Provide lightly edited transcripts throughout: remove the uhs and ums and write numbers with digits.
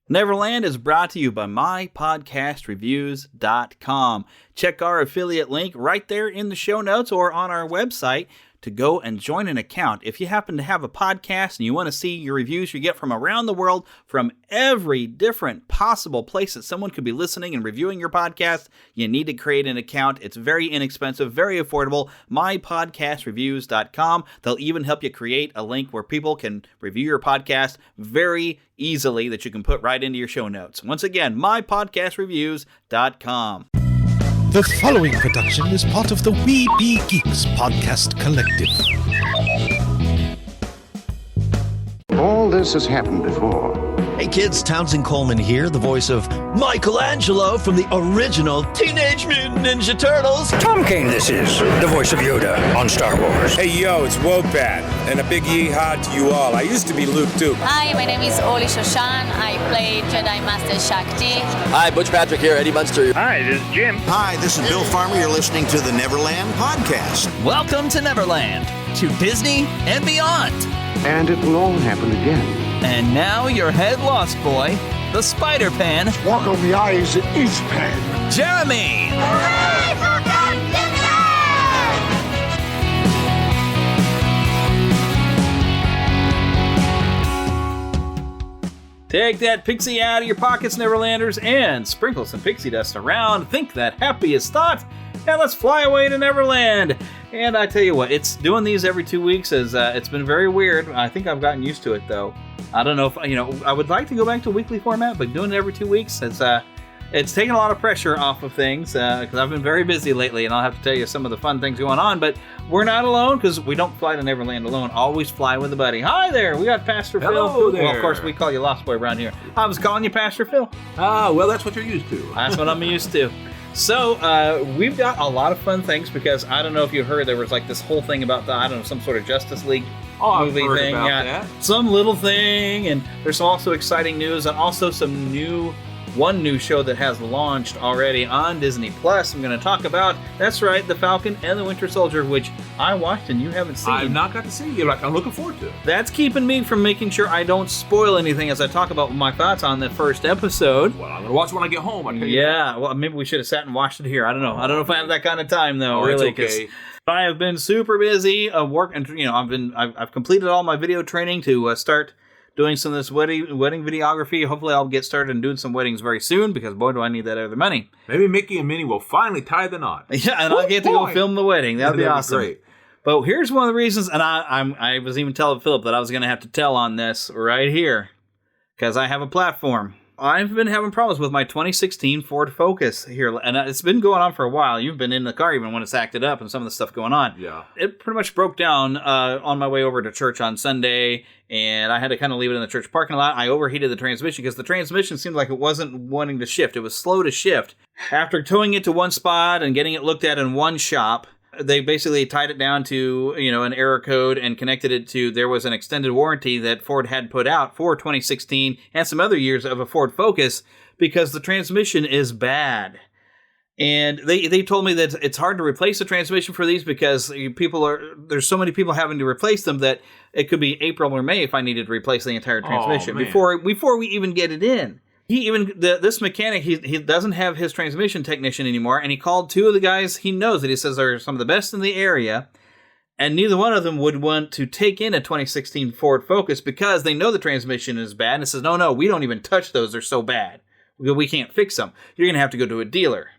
Neverland is brought to you by mypodcastreviews.com. Check our affiliate link right there in the show notes or on our website to go and join an account. If you happen to have a podcast and you want to see your reviews you get from around the world, from every different possible place that someone could be listening and reviewing your podcast, you need to create an account. It's very inexpensive, very affordable. mypodcastreviews.com. They'll even help you create a link where people can review your podcast very easily that you can put right into your show notes. Once again, mypodcastreviews.com. The following production is part of the We Be Geeks podcast collective. All this has happened before. Hey kids, Townsend Coleman here, the voice of Michelangelo from the original Teenage Mutant Ninja Turtles. Tom Kane this is, the voice of Yoda on Star Wars. Hey yo, it's Wobat, and a big yeehaw to you all. I used to be Luke too. Hi, my name is Oli Shoshan. I play Jedi Master Shakti. Hi, Butch Patrick here, Eddie Munster. Hi, this is Jim. Hi, this is Bill Farmer. You're listening to the Neverland podcast. Welcome to Neverland, to Disney and beyond. And it will all happen again. And now your head lost boy, the Spider-Pan. Walk on the eyes at East Pan. Jeremy. Hooray for Captain! Take that pixie out of your pockets, Neverlanders, and sprinkle some pixie dust around. Think that happiest thought, and let's fly away to Neverland. And I tell you what, it's doing these every 2 weeks. It's been very weird. I think I've gotten used to it, though. I don't know if, I would like to go back to weekly format, but doing it every 2 weeks, it's taken a lot of pressure off of things, because I've been very busy lately, and I'll have to tell you some of the fun things going on, but we're not alone, because we don't fly to Neverland alone. Always fly with a buddy. Hi there, we got Pastor Phil. Hello there. Well, of course, we call you Lost Boy around here. I was calling you Pastor Phil. Well, that's what you're used to. That's what I'm used to. So, we've got a lot of fun things, because I don't know if you heard, there was like this whole thing about some sort of Justice League movie I've heard thing. About that. Some little thing, and there's also exciting news, and also one new show that has launched already on Disney Plus. I'm going to talk about, that's right, The Falcon and the Winter Soldier, which I watched and you haven't seen. I've not got to see it. I'm looking forward to it. That's keeping me from making sure I don't spoil anything as I talk about my thoughts on the first episode. Well, I'm going to watch it when I get home. Yeah, well, maybe we should have sat and watched it here. I don't know. I don't know if I have that kind of time, though. Really, it's okay. I have been super busy working. I've completed all my video training to start doing some of this wedding videography. Hopefully I'll get started and doing some weddings very soon, because boy, do I need that other money. Maybe Mickey and Minnie will finally tie the knot. Yeah, and I'll get to go film the wedding. That'd be awesome. Great. But here's one of the reasons, and I was even telling Phillip that I was going to have to tell on this right here, because I have a platform. I've been having problems with my 2016 Ford Focus here, and it's been going on for a while. You've been in the car even when it's acted up and some of the stuff going on. Yeah. It pretty much broke down on my way over to church on Sunday, and I had to kind of leave it in the church parking lot. I overheated the transmission because the transmission seemed like it wasn't wanting to shift. It was slow to shift. After towing it to one spot and getting it looked at in one shop, they basically tied it down to, an error code and connected it to, there was an extended warranty that Ford had put out for 2016 and some other years of a Ford Focus, because the transmission is bad. And they told me that it's hard to replace the transmission for these because there's so many people having to replace them that it could be April or May if I needed to replace the entire transmission before we even get it in. This mechanic, he doesn't have his transmission technician anymore, and he called two of the guys he knows that he says are some of the best in the area, and neither one of them would want to take in a 2016 Ford Focus because they know the transmission is bad, and it says, no, we don't even touch those, they're so bad. We can't fix them. You're going to have to go to a dealer.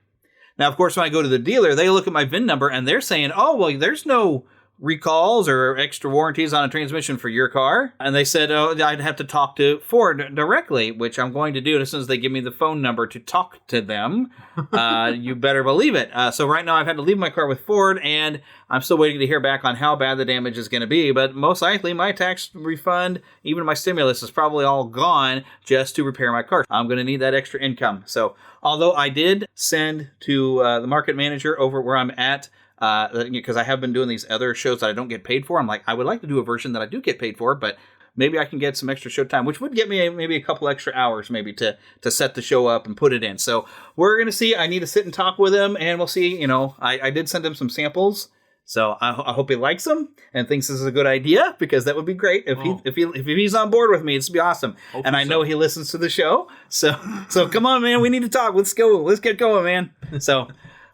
Now, of course, when I go to the dealer, they look at my VIN number, and they're saying, there's no recalls or extra warranties on a transmission for your car. And they said, I'd have to talk to Ford directly, which I'm going to do as soon as they give me the phone number to talk to them. You better believe it. So right now I've had to leave my car with Ford, and I'm still waiting to hear back on how bad the damage is going to be. But most likely my tax refund, even my stimulus, is probably all gone just to repair my car. I'm going to need that extra income. So although I did send to the market manager over where I'm at, because I have been doing these other shows that I don't get paid for. I'm like, I would like to do a version that I do get paid for, but maybe I can get some extra show time, which would get me maybe a couple extra hours maybe to set the show up and put it in. So we're going to see. I need to sit and talk with him, and we'll see. I did send him some samples So I hope he likes them and thinks this is a good idea, because that would be great if he's on board with me. It's be awesome. Hopefully and I know he listens to the show. So come on, man. We need to talk. Let's go. Let's get going, man.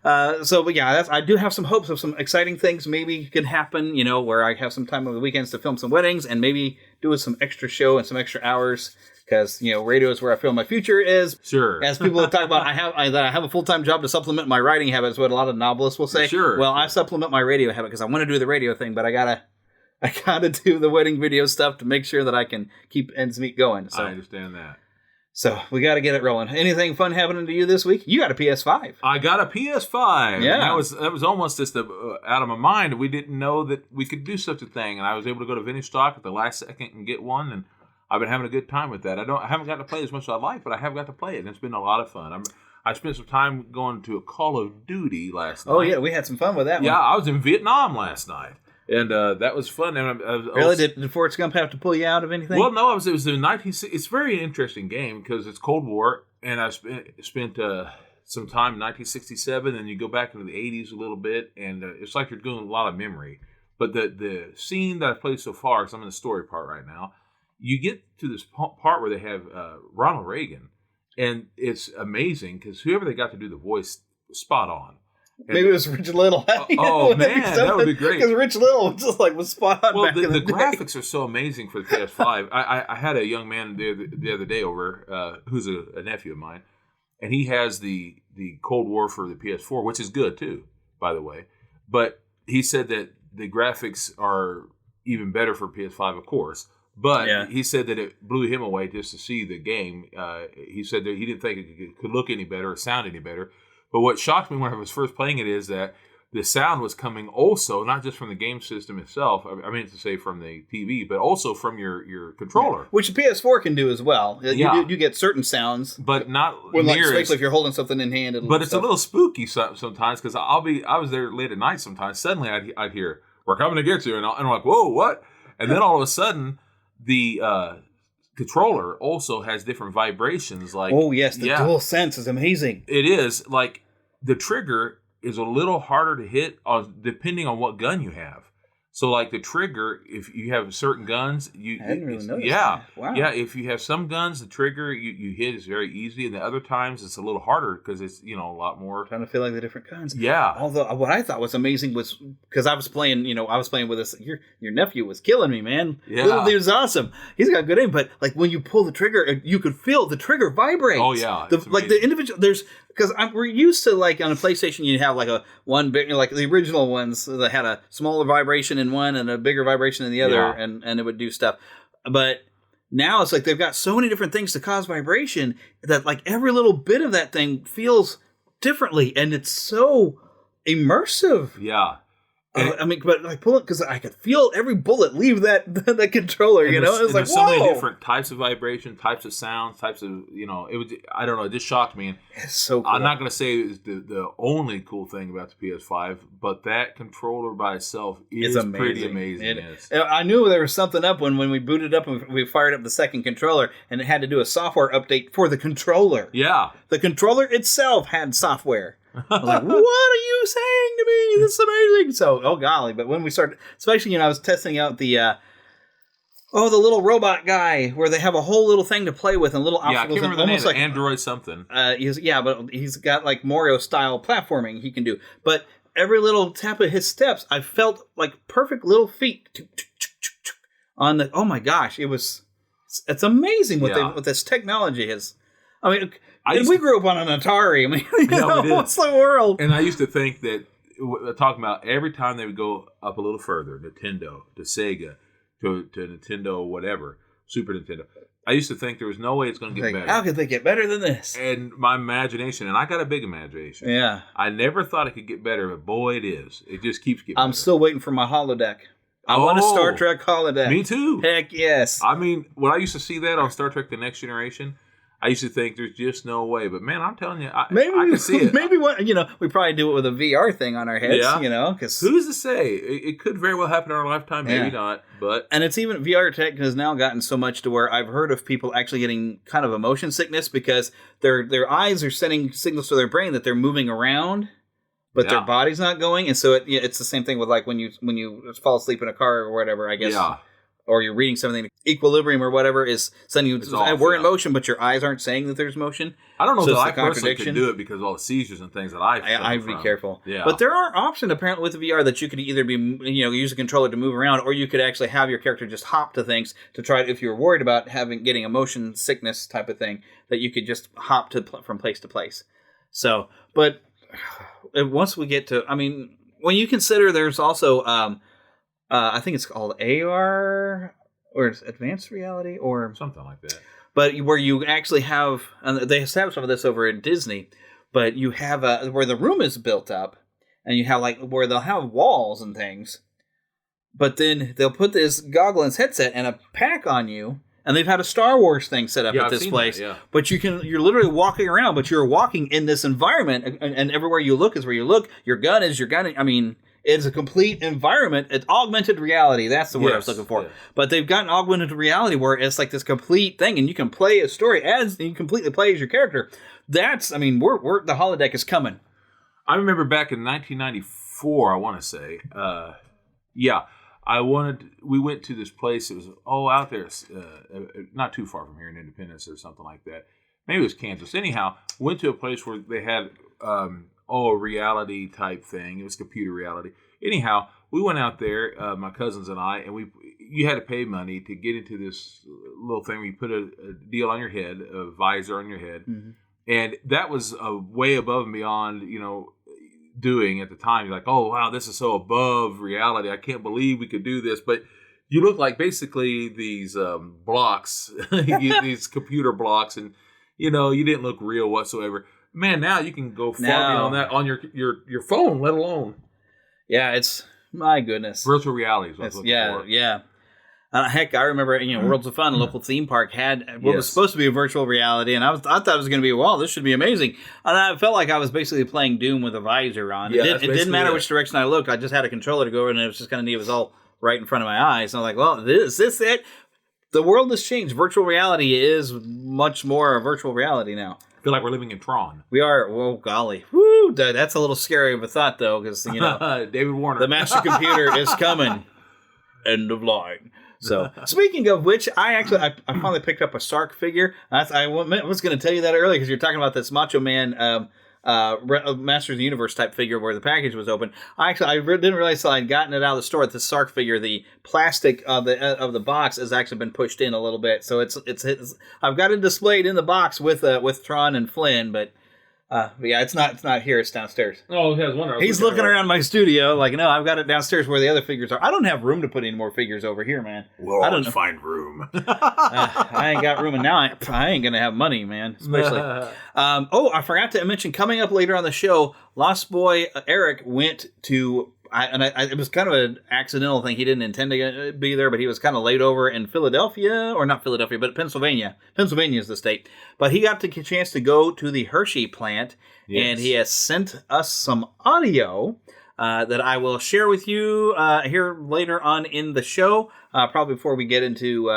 But yeah, I do have some hopes of some exciting things maybe can happen. Where I have some time on the weekends to film some weddings and maybe do some extra show and some extra hours. Because radio is where I feel my future is. Sure. As people talk about, I have a full-time job to supplement my writing habits. What a lot of novelists will say. Sure. Well, I supplement my radio habit because I want to do the radio thing, but I gotta do the wedding video stuff to make sure that I can keep ends meet going. So I understand that. So we got to get it rolling. Anything fun happening to you this week? You got a PS5. I got a PS5. Yeah. That was almost just out of my mind. We didn't know that we could do such a thing, and I was able to go to vintage stock at the last second and get one, and I've been having a good time with that. I haven't got to play as much as I'd like, but I have got to play it, and it's been a lot of fun. I spent some time going to a Call of Duty last night. Oh, yeah, we had some fun with that one. Yeah, I was in Vietnam last night, and that was fun. And really? Did Forrest Gump have to pull you out of anything? Well, no, it was in 1960. It's a very interesting game because it's Cold War, and I spent some time in 1967, and you go back into the 80s a little bit, and it's like you're doing a lot of memory. But the scene that I've played so far, because I'm in the story part right now, you get to this part where they have Ronald Reagan, and it's amazing because whoever they got to do the voice was spot on. And maybe it was Rich Little. Oh man, that would be great. Because Rich Little just was spot on. Well, back in the day. graphics are so amazing for the PS5. I had a young man the other day over who's a nephew of mine, and he has the Cold War for the PS4, which is good too, by the way. But he said that the graphics are even better for PS5, of course. But he said that it blew him away just to see the game. He said that he didn't think it could look any better or sound any better. But what shocked me when I was first playing it is that the sound was coming also, not just from the game system itself, I mean to say from the TV, but also from your controller. Which the PS4 can do as well. Yeah. You get certain sounds. But not when, near especially if you're holding something in hand. But it's a little spooky sometimes because I was there late at night sometimes. Suddenly I'd hear, "We're coming to get you." And I'm like, "Whoa, what?" And then all of a sudden, the controller also has different vibrations. Like, oh yes, the dual sense is amazing. It is. Like, the trigger is a little harder to hit depending on what gun you have. So, like the trigger, if you have certain guns, I didn't really notice that. Wow. Yeah, if you have some guns, the trigger you hit is very easy, and the other times it's a little harder because it's a lot more. Trying to feel like the different guns. Yeah. Although what I thought was amazing was because I was playing with this. Your nephew was killing me, man. Yeah. Little dude's awesome. He's got good aim, but like when you pull the trigger, you could feel the trigger vibrate. Oh yeah. Like the individual because we're used to, like, on a PlayStation, you have like a one big, like the original ones that had a smaller vibration in one and a bigger vibration in the other, and it would do stuff. But now it's like they've got so many different things to cause vibration that like every little bit of that thing feels differently, and it's so immersive. Yeah. I mean, but like pull it because I could feel every bullet leave that controller. It was like, there's so many different types of vibration, types of sounds, types of it was. I don't know. It just shocked me. And it's so cool. I'm not going to say it's the only cool thing about the PS5, but that controller by itself is pretty amazing. I knew there was something up when we booted up and we fired up the second controller, and it had to do a software update for the controller. Yeah, the controller itself had software. I was like, what are you saying to me? This is amazing. So, oh golly. But when we started, especially, I was testing out the little robot guy where they have a whole little thing to play with and little obstacles. Yeah, I can't remember the name, like Android something. But he's got like Mario style platforming he can do. But every little tap of his steps, I felt like perfect little feet on the, oh my gosh, it's amazing what this technology is. I mean, we grew up on an Atari. I mean, what's the world? And I used to think that, talking about every time they would go up a little further, Nintendo, to Sega, to Nintendo, whatever, Super Nintendo, I used to think there was no way it's going to get better. How could they get better than this? And my imagination, and I got a big imagination. Yeah. I never thought it could get better, but boy, it is. It just keeps getting better. I'm still waiting for my holodeck. I want a Star Trek holodeck. Me too. Heck yes. I mean, when I used to see that on Star Trek The Next Generation, I used to think there's just no way. But man, I'm telling you, I can see it. Maybe we probably do it with a VR thing on our heads, because who's to say? It could very well happen in our lifetime, maybe not. But and it's even VR tech has now gotten so much to where I've heard of people actually getting kind of a motion sickness because their eyes are sending signals to their brain that they're moving around. but their body's not going, and so it's the same thing with like when you fall asleep in a car or whatever, I guess. Yeah. Or you're reading something, equilibrium or whatever is sending you. We're in motion, but your eyes aren't saying that there's motion. I don't know if I personally could do it because of all the seizures and things that I'd be careful. Yeah. But there are options apparently with the VR that you could either be, use a controller to move around, or you could actually have your character just hop to things to try. If you're worried about getting a motion sickness type of thing, that you could just hop from place to place. So, but once we get to, when you consider there's also. I think it's called AR or advanced reality or something like that. But where you actually have, and they established some of this over in Disney, but you have where the room is built up, and you have where they'll have walls and things, but then they'll put this goggle and headset and a pack on you, and they've had a Star Wars thing set up at this place. That, yeah. But you're literally walking around, but you're walking in this environment, and everywhere you look is where you look. Your gun is your gun. It's a complete environment. It's augmented reality. That's the word I was looking for. Yeah. But they've gotten augmented reality where it's like this complete thing, and you can play a story and you completely play as your character. That's, the holodeck is coming. I remember back in 1994, I want to say, we went to this place. It was out there, not too far from here in Independence or something like that. Maybe it was Kansas. Anyhow, went to a place where they had a reality type thing. It was computer reality. Anyhow, we went out there, my cousins and I, and you had to pay money to get into this little thing where you put a deal on your head, a visor on your head, and that was way above and beyond, doing at the time. You're like, oh wow, this is so above reality. I can't believe we could do this. But you look like basically these blocks, these computer blocks, and you didn't look real whatsoever. Man, now you can go far beyond that on your phone, let alone. Yeah, it's my goodness. Virtual reality is what I was looking for. Yeah. Heck, I remember, Worlds of Fun, a local theme park, had what was supposed to be a virtual reality, and I thought it was going to be, wow, this should be amazing. And I felt like I was basically playing Doom with a visor on. Yeah, it didn't matter which direction I looked. I just had a controller to go over, and it was just kind of neat. It was all right in front of my eyes. And I'm like, well, is this it? The world has changed. Virtual reality is much more a virtual reality now. I feel like we're living in Tron. We are. Whoa, golly. Woo, that's a little scary of a thought, though, because, David Warner. The master computer is coming. End of line. So, speaking of which, I finally picked up a Sark figure. I was going to tell you that earlier because you're talking about this Macho Man Masters of the Universe type figure where the package was open. I didn't realize I'd gotten it out of the store. The Sark figure, the plastic of the box has actually been pushed in a little bit, so it's I've got it displayed in the box with Tron and Flynn, but it's not here. It's downstairs. Oh, he has one. He's looking around my studio like, no, I've got it downstairs where the other figures are. I don't have room to put any more figures over here, man. We'll always find room. I ain't got room, and now I ain't gonna have money, man. Especially. I forgot to mention coming up later on the show, Lost Boy Eric went to. It was kind of an accidental thing. He didn't intend to be there, but he was kind of laid over in Philadelphia, or not Philadelphia, but Pennsylvania. Pennsylvania is the state. But he got the chance to go to the Hershey plant, and he has sent us some audio that I will share with you here later on in the show, probably before we get into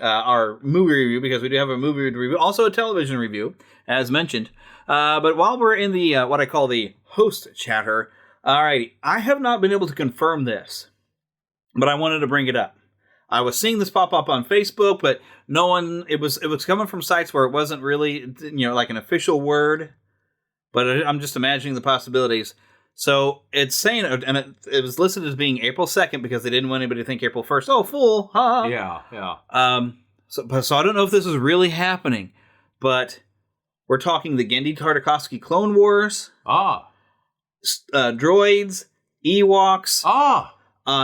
our movie review, because we do have a movie review, also a television review, as mentioned. But while we're in the what I call the host chatter, alrighty, I have not been able to confirm this, but I wanted to bring it up. I was seeing this pop up on Facebook, but no one. It was coming from sites where it wasn't really, like an official word. But I'm just imagining the possibilities. So it's saying, and it was listed as being April 2nd because they didn't want anybody to think April 1st. Oh, fool! Ha! Yeah. So I don't know if this is really happening, but we're talking the Genndy Tartakovsky Clone Wars. Droids, Ewoks,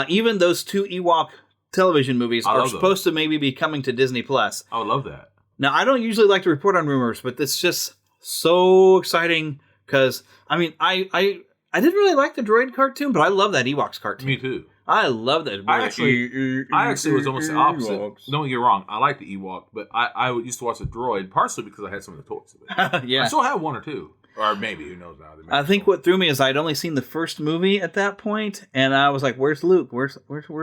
even those 2 Ewok television movies are supposed to maybe be coming to Disney Plus. I would love that. Now, I don't usually like to report on rumors, but it's just so exciting because I didn't really like the droid cartoon, but I love that Ewoks cartoon. Me too. I love that. I actually was almost the opposite. Ewoks. Don't get me wrong. I like the Ewok, but I used to watch the droid partially because I had some of the toys of it. Yeah. I still have 1 or 2. Or maybe, who knows now. I think what threw me is I'd only seen the first movie at that point, and I was like, where's Luke? Where's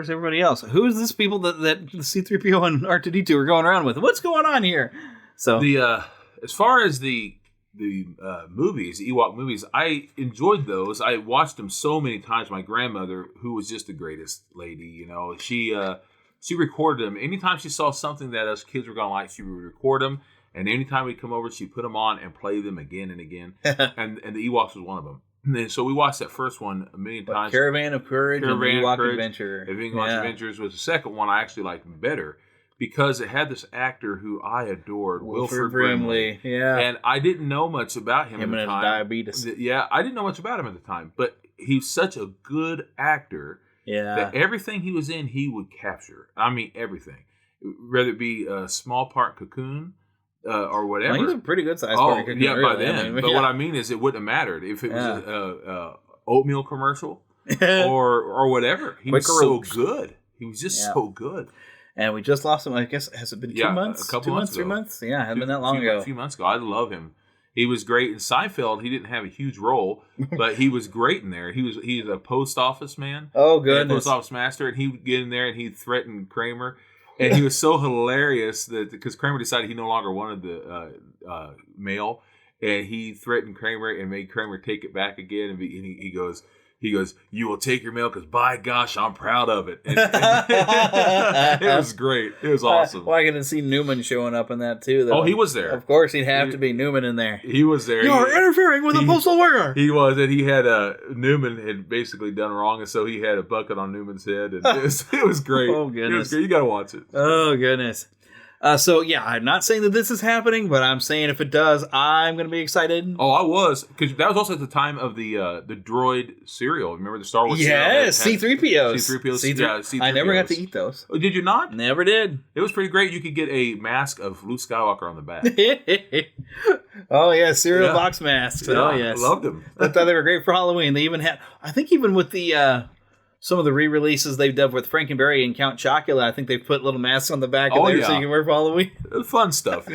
everybody else? Who is this people that C-3PO and R2-D2 are going around with? What's going on here? So as far as the movies, the Ewok movies, I enjoyed those. I watched them so many times. My grandmother, who was just the greatest lady, she recorded them. Anytime she saw something that us kids were going to like, she would record them. And anytime we'd come over, she'd put them on and play them again and again. and the Ewoks was one of them. And then, so we watched that first one a million times. Caravan of Courage and Ewok Adventure. Ewok Adventures was the second one I actually liked better because it had this actor who I adored, Wilford Brimley. Yeah. And I didn't know much about him at the time. Diabetes. Yeah, I didn't know much about him at the time. But he's such a good actor that everything he was in, he would capture. I mean, everything. Whether it be a small part Cocoon, or whatever. Well, he was a pretty good size. By then. But what I mean is, it wouldn't have mattered if it was a oatmeal commercial or whatever. He was so good. He was just so good. And we just lost him. I guess has it been 2 months? A couple months, 3 months. Yeah, it hasn't been that long ago. A few months ago. I love him. He was great in Seinfeld. He didn't have a huge role, but he was great in there. He's a post office man. Oh, goodness. Post office master, and he would get in there and he'd threaten Kramer. And he was so hilarious that because Kramer decided he no longer wanted the mail, and he threatened Kramer and made Kramer take it back again. And he goes, "You will take your mail because by gosh, I'm proud of it." And it was great. It was awesome. Well, I can see Newman showing up in that too. Though. Oh, he was there. Of course, he'd have to be Newman in there. He was there. You're interfering with a postal worker. He was, and he had Newman had basically done wrong, and so he had a bucket on Newman's head, and it was great. Oh goodness, it was great. You got to watch it. Oh goodness. So yeah, I'm not saying that this is happening, but I'm saying if it does, I'm going to be excited. Oh, I was, because that was also at the time of the droid cereal. Remember the Star Wars? Yes, C-3POs. C-3POs. Yeah, C-3POs. I never got to eat those. Oh, did you not? Never did. It was pretty great. You could get a mask of Luke Skywalker on the back. Oh yeah, cereal box masks. Yeah, oh yes, I loved them. I thought they were great for Halloween. They even had, I think, even with the some of the re-releases they've done with Frankenberry and Count Chocula, I think they've put little masks on the back of there so you can wear for Halloween. Fun stuff,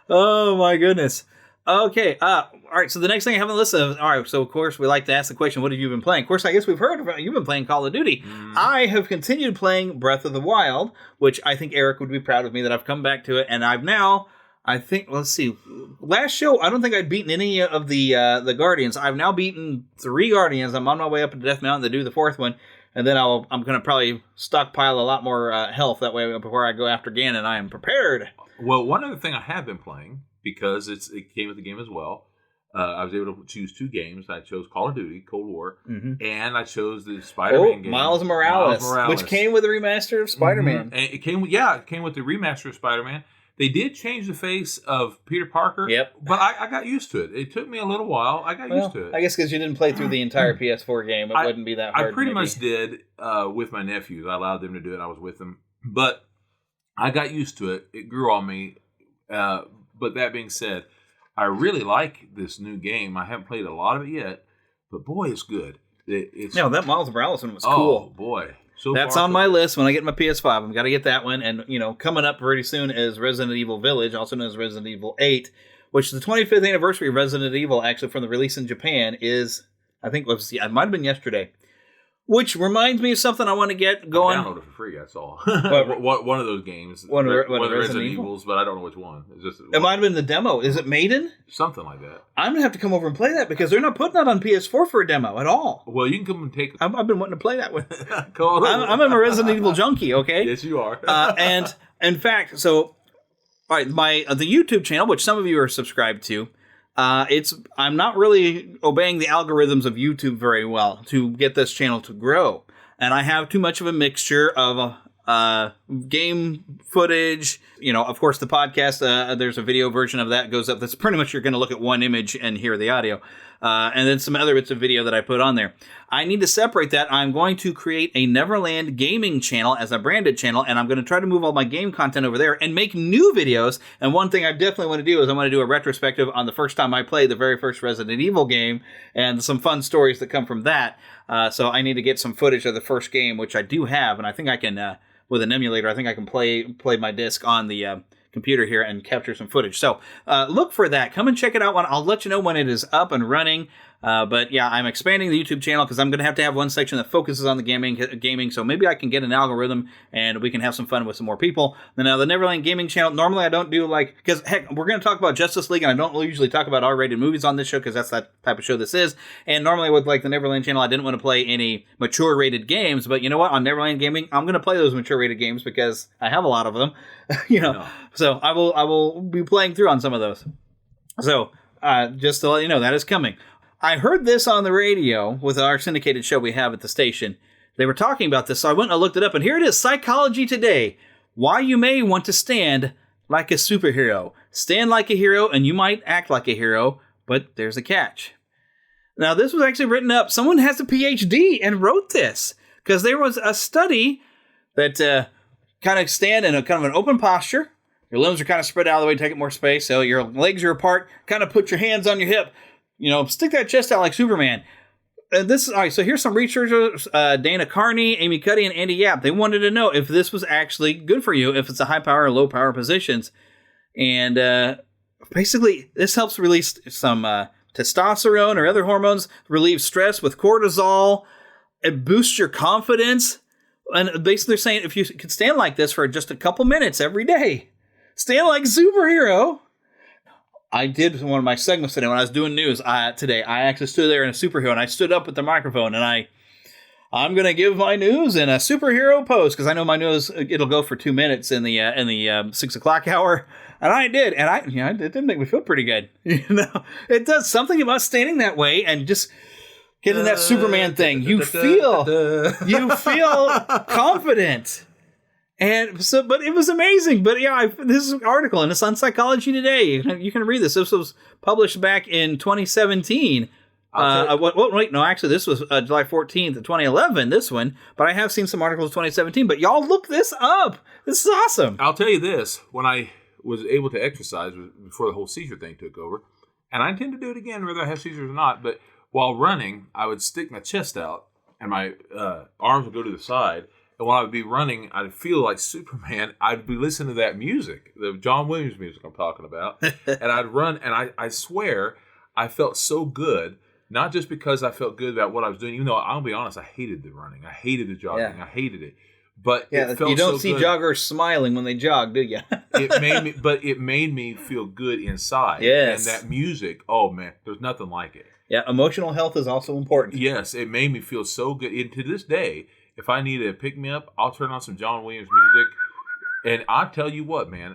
Oh, my goodness. Okay, all right, so the next thing I have on the list of, all right, so of course we like to ask the question, what have you been playing? Of course, I guess we've heard about you've been playing Call of Duty. I have continued playing Breath of the Wild, which I think Eric would be proud of me that I've come back to it, and I've now... I think, let's see, last show, I don't think I'd beaten any of the Guardians. I've now beaten 3 Guardians. I'm on my way up to Death Mountain to do the 4th one, and then I'm going to probably stockpile a lot more health. That way, before I go after Ganon, I am prepared. Well, one other thing I have been playing, because it came with the game as well, I was able to choose 2 games. I chose Call of Duty, Cold War, and I chose the Spider-Man game. Miles Morales, which came with a remaster of Spider-Man. And it came with the remaster of Spider-Man. They did change the face of Peter Parker, but I got used to it. It took me a little while. I got used to it. I guess because you didn't play through the entire PS4 game, it wouldn't be that hard. I pretty much did with my nephews. I allowed them to do it. I was with them. But I got used to it. It grew on me. But that being said, I really like this new game. I haven't played a lot of it yet, but boy, it's good. That Miles Morales one was cool. Oh, boy. That's on my list when I get my PS5. I've got to get that one. And, coming up pretty soon is Resident Evil Village, also known as Resident Evil 8, which the 25th anniversary of Resident Evil, actually from the release in Japan, is, I think, it might have been yesterday. Which reminds me of something I want to get going. I downloaded it for free, that's all. One of those games. One of the Resident Evils, but I don't know which one. It might have been the demo. Is it Maiden? Something like that. I'm going to have to come over and play that because they're not putting that on PS4 for a demo at all. Well, you can come and take... I've been wanting to play that one. I'm a Resident Evil junkie, okay? Yes, you are. And in fact, so... All right, the YouTube channel, which some of you are subscribed to, I'm not really obeying the algorithms of YouTube very well to get this channel to grow. And I have too much of a mixture of game footage. Of course, the podcast, there's a video version of that goes up. That's pretty much you're going to look at one image and hear the audio. And then some other bits of video that I put on there. I need to separate that. I'm going to create a Neverland gaming channel as a branded channel, and I'm going to try to move all my game content over there and make new videos. And one thing I definitely want to do is I want to do a retrospective on the first time I played the very first Resident Evil game and some fun stories that come from that. So I need to get some footage of the first game, which I do have, and I think I can, with an emulator, I think I can play my disc on the computer here and capture some footage. So look for that. Come and check it out. I'll let you know when it is up and running. But yeah, I'm expanding the YouTube channel because I'm going to have one section that focuses on the gaming. So maybe I can get an algorithm and we can have some fun with some more people. Now, the Neverland Gaming channel, normally I don't do because heck, we're going to talk about Justice League, and I don't usually talk about R-rated movies on this show because that's that type of show this is. And normally with the Neverland channel, I didn't want to play any mature rated games. But you know what? On Neverland Gaming, I'm going to play those mature rated games because I have a lot of them. So I will be playing through on some of those. So just to let you know, that is coming. I heard this on the radio with our syndicated show we have at the station. They were talking about this, so I went and looked it up, and here it is, Psychology Today. Why you may want to stand like a superhero. Stand like a hero, and you might act like a hero, but there's a catch. Now, this was actually written up. Someone has a PhD and wrote this, because there was a study that kind of stand in a kind of an open posture. Your limbs are kind of spread out of the way to take up more space, so your legs are apart. Kind of put your hands on your hip. Stick that chest out like Superman. All right, so here's some researchers, Dana Carney, Amy Cuddy, and Andy Yap. They wanted to know if this was actually good for you, if it's a high power or low power positions. And basically, this helps release some testosterone or other hormones, relieve stress with cortisol, it boosts your confidence. And basically, they're saying if you could stand like this for just a couple minutes every day, stand like a superhero. I did one of my segments today when I was doing news today. I actually stood there in a superhero, and I stood up with the microphone, and I'm going to give my news in a superhero pose because I know my news, it'll go for 2 minutes in the 6 o'clock hour, and I did, and it did make me feel pretty good. It does something about standing that way and just getting that Superman thing. You feel confident. And so, but it was amazing. But yeah, this is an article, and it's on Psychology Today. You can read this. This was published back in 2017. Actually, this was July 14th of 2011, this one. But I have seen some articles of 2017. But y'all look this up. This is awesome. I'll tell you this. When I was able to exercise before the whole seizure thing took over, and I intend to do it again whether I have seizures or not, but while running, I would stick my chest out, and my arms would go to the side. And when I would be running, I'd feel like Superman. I'd be listening to that music, the John Williams music I'm talking about. And I'd run, and I swear I felt so good, not just because I felt good about what I was doing, even though I'll be honest, I hated the running. I hated the jogging. Yeah. I hated it. But it felt you don't so see good. Joggers smiling when they jog, do you? It made me feel good inside. Yes. And that music, oh man, there's nothing like it. Yeah, emotional health is also important. Yes, it made me feel so good. And to this day, if I need a pick-me-up, I'll turn on some John Williams music, and I tell you what, man,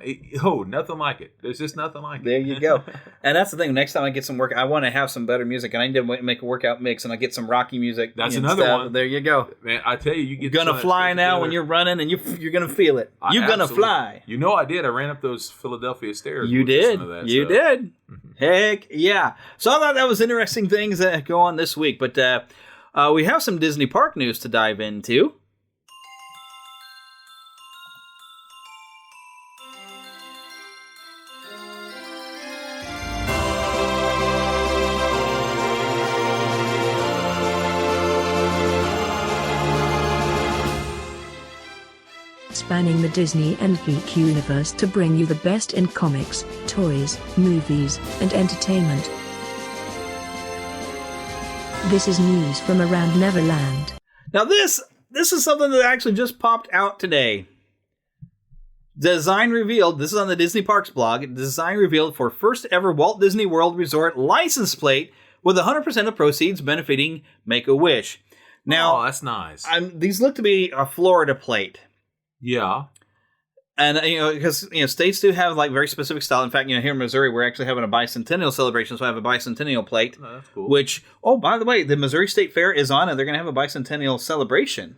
nothing like it. There's just nothing like it. There you go. And that's the thing. Next time I get some work, I want to have some better music, and I need to make a workout mix, and I get some Rocky music. That's another one. There you go. Man, I tell you, you're gonna fly now when you're running, and you're gonna feel it. You're gonna fly. You know I did. I ran up those Philadelphia stairs. You did. You did. Mm-hmm. Heck yeah. So I thought that was interesting things that go on this week, but we have some Disney Park news to dive into. Spanning the Disney and geek universe to bring you the best in comics, toys, movies, and entertainment. This is news from around Neverland. Now this is something that actually just popped out today. Design revealed, this is on the Disney Parks blog, design revealed for first ever Walt Disney World Resort license plate with 100% of proceeds benefiting Make-A-Wish. Now, that's nice. These look to be a Florida plate. Yeah. And, because, states do have, very specific style. In fact, here in Missouri, we're actually having a bicentennial celebration, so I have a bicentennial plate. Oh, that's cool. Which, by the way, the Missouri State Fair is on, and they're going to have a bicentennial celebration.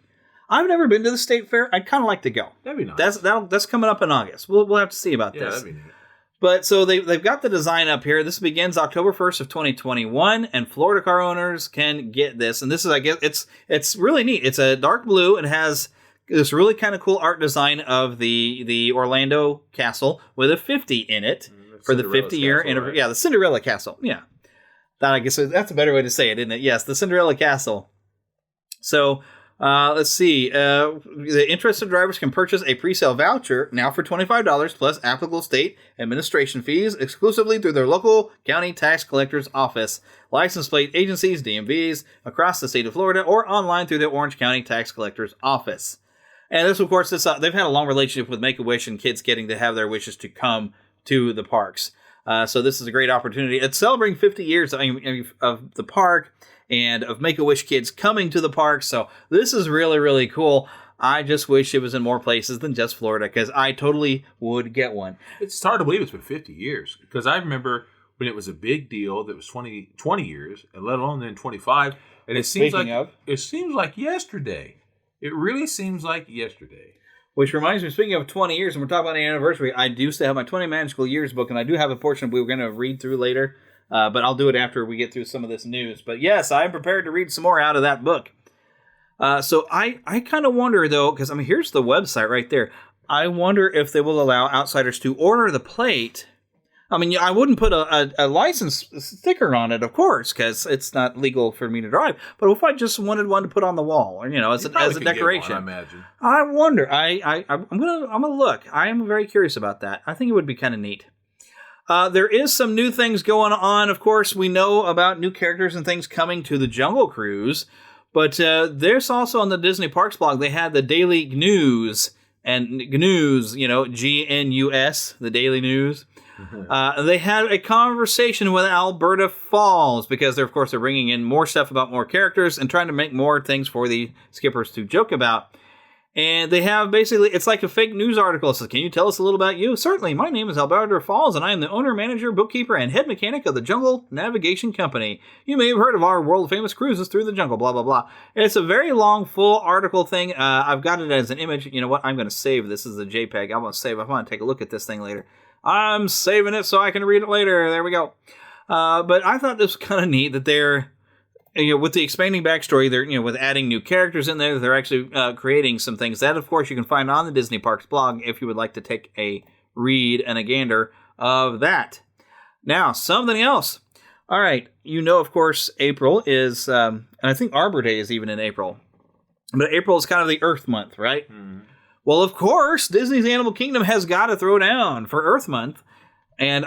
I've never been to the State Fair. I'd kind of like to go. That'd be nice. That's coming up in August. We'll have to see about this. Yeah, that'd be neat. But, so they've got the design up here. This begins October 1st of 2021, and Florida car owners can get this. And this is, I guess, it's really neat. It's a dark blue. It has this really kind of cool art design of the Orlando castle with a 50 in it for the 50-year anniversary. Right? Yeah, the Cinderella castle. Yeah. I guess that's a better way to say it, isn't it? Yes, the Cinderella castle. So Let's see. The interested drivers can purchase a pre-sale voucher now for $25 plus applicable state administration fees exclusively through their local county tax collector's office, license plate agencies, DMVs, across the state of Florida, or online through the Orange County Tax Collector's Office. And this, of course, they've had a long relationship with Make-A-Wish and kids getting to have their wishes to come to the parks. So this is a great opportunity. It's celebrating 50 years of the park and of Make-A-Wish kids coming to the park. So this is really, really cool. I just wish it was in more places than just Florida, because I totally would get one. It's hard to believe it's been 50 years, because I remember when it was a big deal that was 20 years, and let alone then 25. And it seems like yesterday. It really seems like yesterday. Which reminds me, speaking of 20 years, and we're talking about the anniversary, I do still have my 20 Magical Years book, and I do have a portion we were going to read through later, but I'll do it after we get through some of this news. But yes, I'm prepared to read some more out of that book. So I kind of wonder, though, because, here's the website right there. I wonder if they will allow outsiders to order the plate. I wouldn't put a license sticker on it, of course, because it's not legal for me to drive. But if I just wanted one to put on the wall, or as a decoration, I imagine. I wonder. I'm gonna look. I am very curious about that. I think it would be kind of neat. There is some new things going on. Of course, we know about new characters and things coming to the Jungle Cruise. But there's also on the Disney Parks blog, they had the Daily News, and GNUS, GNUS, the Daily News. They had a conversation with Alberta Falls, because they're bringing in more stuff about more characters and trying to make more things for the skippers to joke about. And they have basically, it's like a fake news article. It says, can you tell us a little about you? Certainly, my name is Alberta Falls, and I am the owner, manager, bookkeeper, and head mechanic of the Jungle Navigation Company. You may have heard of our world-famous cruises through the jungle, blah, blah, blah. It's a very long, full article thing. I've got it as an image. You know what? I'm going to save this as a JPEG. I'm going to save. I want to take a look at this thing later. I'm saving it so I can read it later. There we go. But I thought this was kind of neat that they're, with the expanding backstory, they're, with adding new characters in there, they're actually creating some things that, of course, you can find on the Disney Parks blog if you would like to take a read and a gander of that. Now, something else. All right. Of course, April is, and I think Arbor Day is even in April. But April is kind of the Earth month, right? Mm. Well, of course, Disney's Animal Kingdom has got to throw down for Earth Month. And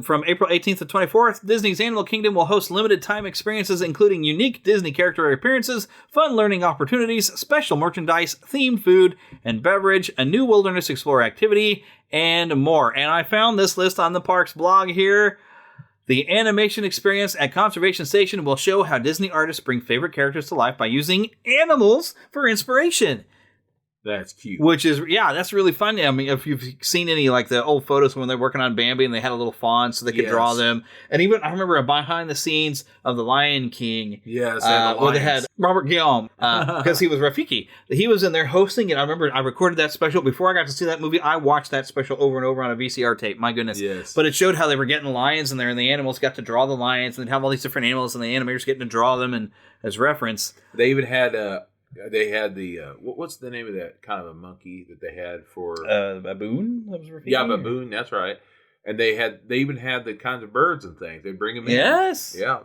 from April 18th to 24th, Disney's Animal Kingdom will host limited time experiences, including unique Disney character appearances, fun learning opportunities, special merchandise, themed food and beverage, a new Wilderness Explorer activity, and more. And I found this list on the parks blog here. The animation experience at Conservation Station will show how Disney artists bring favorite characters to life by using animals for inspiration. That's cute. Which is, that's really fun. If you've seen any, like, the old photos when they're working on Bambi and they had a little fawn so they could draw them. And even, I remember a behind the scenes of The Lion King. Yes, where they had Robert Guillaume, because he was Rafiki. He was in there hosting it. I remember I recorded that special. Before I got to see that movie, I watched that special over and over on a VCR tape. My goodness. Yes. But it showed how they were getting lions in there, and the animals got to draw the lions, and they'd have all these different animals, and the animators getting to draw them and as reference. They even had... They had the what's the name of that kind of a monkey that they had for baboon? That was yeah, baboon. That's right. And they even had the kinds of birds and things. They bring them in. Yes. Yeah.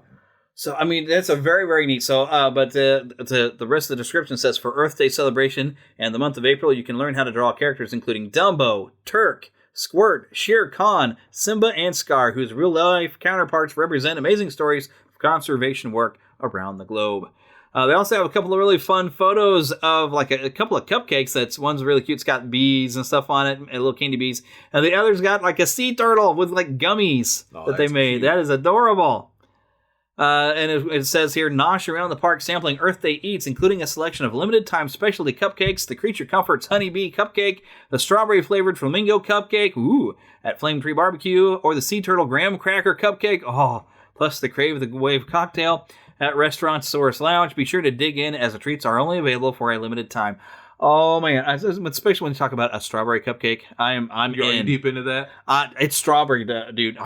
So that's a very, very neat. So, but the rest of the description says for Earth Day celebration and the month of April, you can learn how to draw characters including Dumbo, Turk, Squirt, Shere Khan, Simba, and Scar, whose real life counterparts represent amazing stories of conservation work around the globe. They also have a couple of really fun photos of like a couple of cupcakes. One's really cute. It's got bees and stuff on it, and little candy bees. And the other's got like a sea turtle with like gummies that they made. Cute. That is adorable. And it says here, nosh around the park sampling Earth Day eats, including a selection of limited time specialty cupcakes, the Creature Comforts Honeybee Cupcake, the strawberry flavored flamingo cupcake, at Flame Tree Barbecue, or the Sea Turtle Graham Cracker Cupcake, plus the Crave the Wave cocktail at Restaurantsaurus Lounge. Be sure to dig in, as the treats are only available for a limited time. Oh man, especially when you talk about a strawberry cupcake, I'm You're in. deep into that. It's strawberry, dude.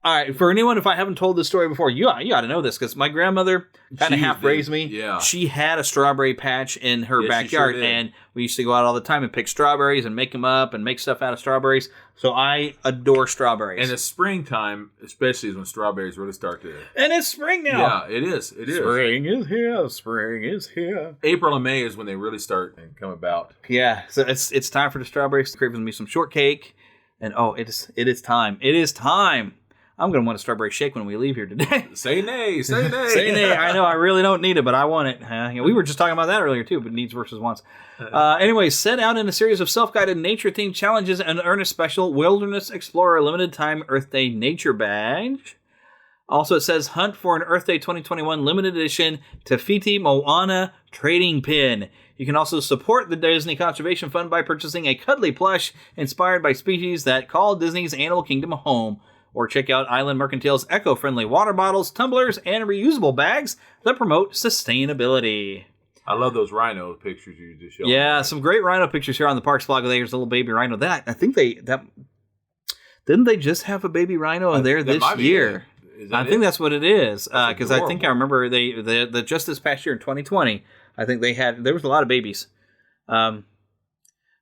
All right, for anyone, if I haven't told this story before, you ought to know this, because my grandmother kind of half raised me. Yeah. She had a strawberry patch in her backyard, and we used to go out all the time and pick strawberries and make them up and make stuff out of strawberries. So I adore strawberries. And the springtime, especially, is when strawberries really start to... And it's spring now. Yeah, it is. It is. Spring is here. Spring is here. April and May is when they really start and come about. Yeah, so it's time for the strawberries. Craving me some shortcake. And it is time. It is time. I'm going to want a strawberry shake when we leave here today. Say nay. Say nay. Say nay. I know I really don't need it, but I want it. We were just talking about that earlier, too, but needs versus wants. Anyway, set out in a series of self-guided nature-themed challenges and earn a special Wilderness Explorer limited-time Earth Day Nature Badge. Also, it says hunt for an Earth Day 2021 limited edition Tafiti Moana trading pin. You can also support the Disney Conservation Fund by purchasing a cuddly plush inspired by species that call Disney's Animal Kingdom home. Or check out Island Mercantile's eco-friendly water bottles, tumblers, and reusable bags that promote sustainability. I love those rhino pictures you just showed. Yeah, some great rhino pictures here on the Parks blog. There's a little baby rhino. That I think didn't they just have a baby rhino there this year? I think that's what it is. Because I think I remember they just this past year in 2020. I think there was a lot of babies.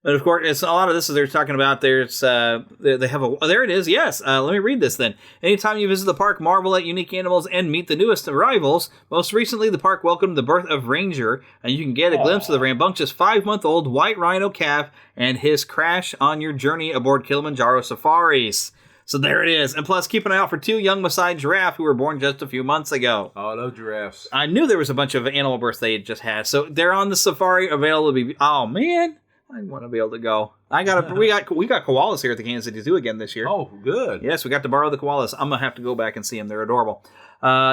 But of course, it's a lot of this is they're talking about. They have there it is. Yes, let me read this then. Anytime you visit the park, marvel at unique animals and meet the newest arrivals. Most recently, the park welcomed the birth of Ranger, and you can get a glimpse of the rambunctious 5-month-old white rhino calf and his crash on your journey aboard Kilimanjaro Safaris. So there it is. And plus, keep an eye out for 2 young Maasai giraffe who were born just a few months ago. Oh, I love giraffes. I knew there was a bunch of animal births they had just had. So they're on the safari available to be. Oh man. I want to be able to go. We got koalas here at the Kansas City Zoo again this year. Oh, good. Yes, we got to borrow the koalas. I'm gonna have to go back and see them. They're adorable.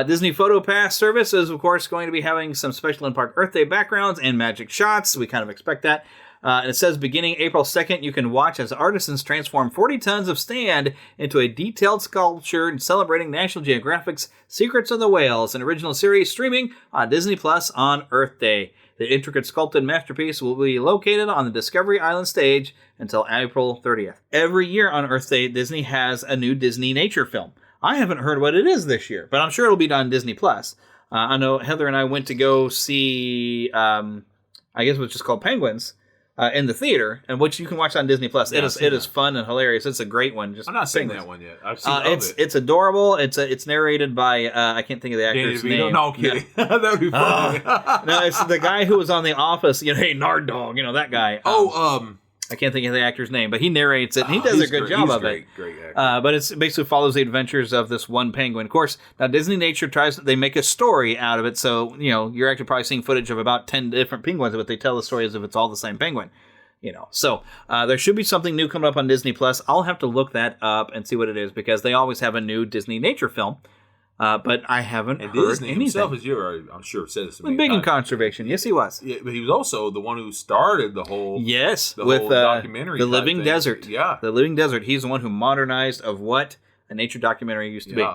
Disney Photo Pass service is, of course, going to be having some special in-park Earth Day backgrounds and magic shots. We kind of expect that. And it says beginning April 2nd, you can watch as artisans transform 40 tons of sand into a detailed sculpture celebrating National Geographic's Secrets of the Whales, an original series streaming on Disney Plus on Earth Day. The intricate sculpted masterpiece will be located on the Discovery Island stage until April 30th. Every year on Earth Day, Disney has a new Disney nature film. I haven't heard what it is this year, but I'm sure it'll be on Disney Plus. I know Heather and I went to go see, I guess it was just called Penguins, in the theater, and which you can watch on Disney Plus. Yeah, it is fun and hilarious. It's a great one. I'm not seeing that one yet. I've seen it's adorable. It's narrated by I can't think of the actor's name. No, kidding. That would be funny. No, it's the guy who was on The Office. Hey, Nard Dog. that guy. I can't think of the actor's name, but he narrates it, and he does a good job of it. Great actor. But it basically follows the adventures of this one penguin. Of course, now Disney Nature they make a story out of it, so, you're actually probably seeing footage of about 10 different penguins, but they tell the story as if it's all the same penguin. So there should be something new coming up on Disney Plus. I'll have to look that up and see what it is, because they always have a new Disney nature film. But I haven't heard Disney anything. himself, as I'm sure, said this to me. Big in conservation. Yes, he was. Yeah, but he was also the one who started the whole whole documentary. The Living Desert. Yeah. The Living Desert. He's the one who modernized of what a nature documentary used to be.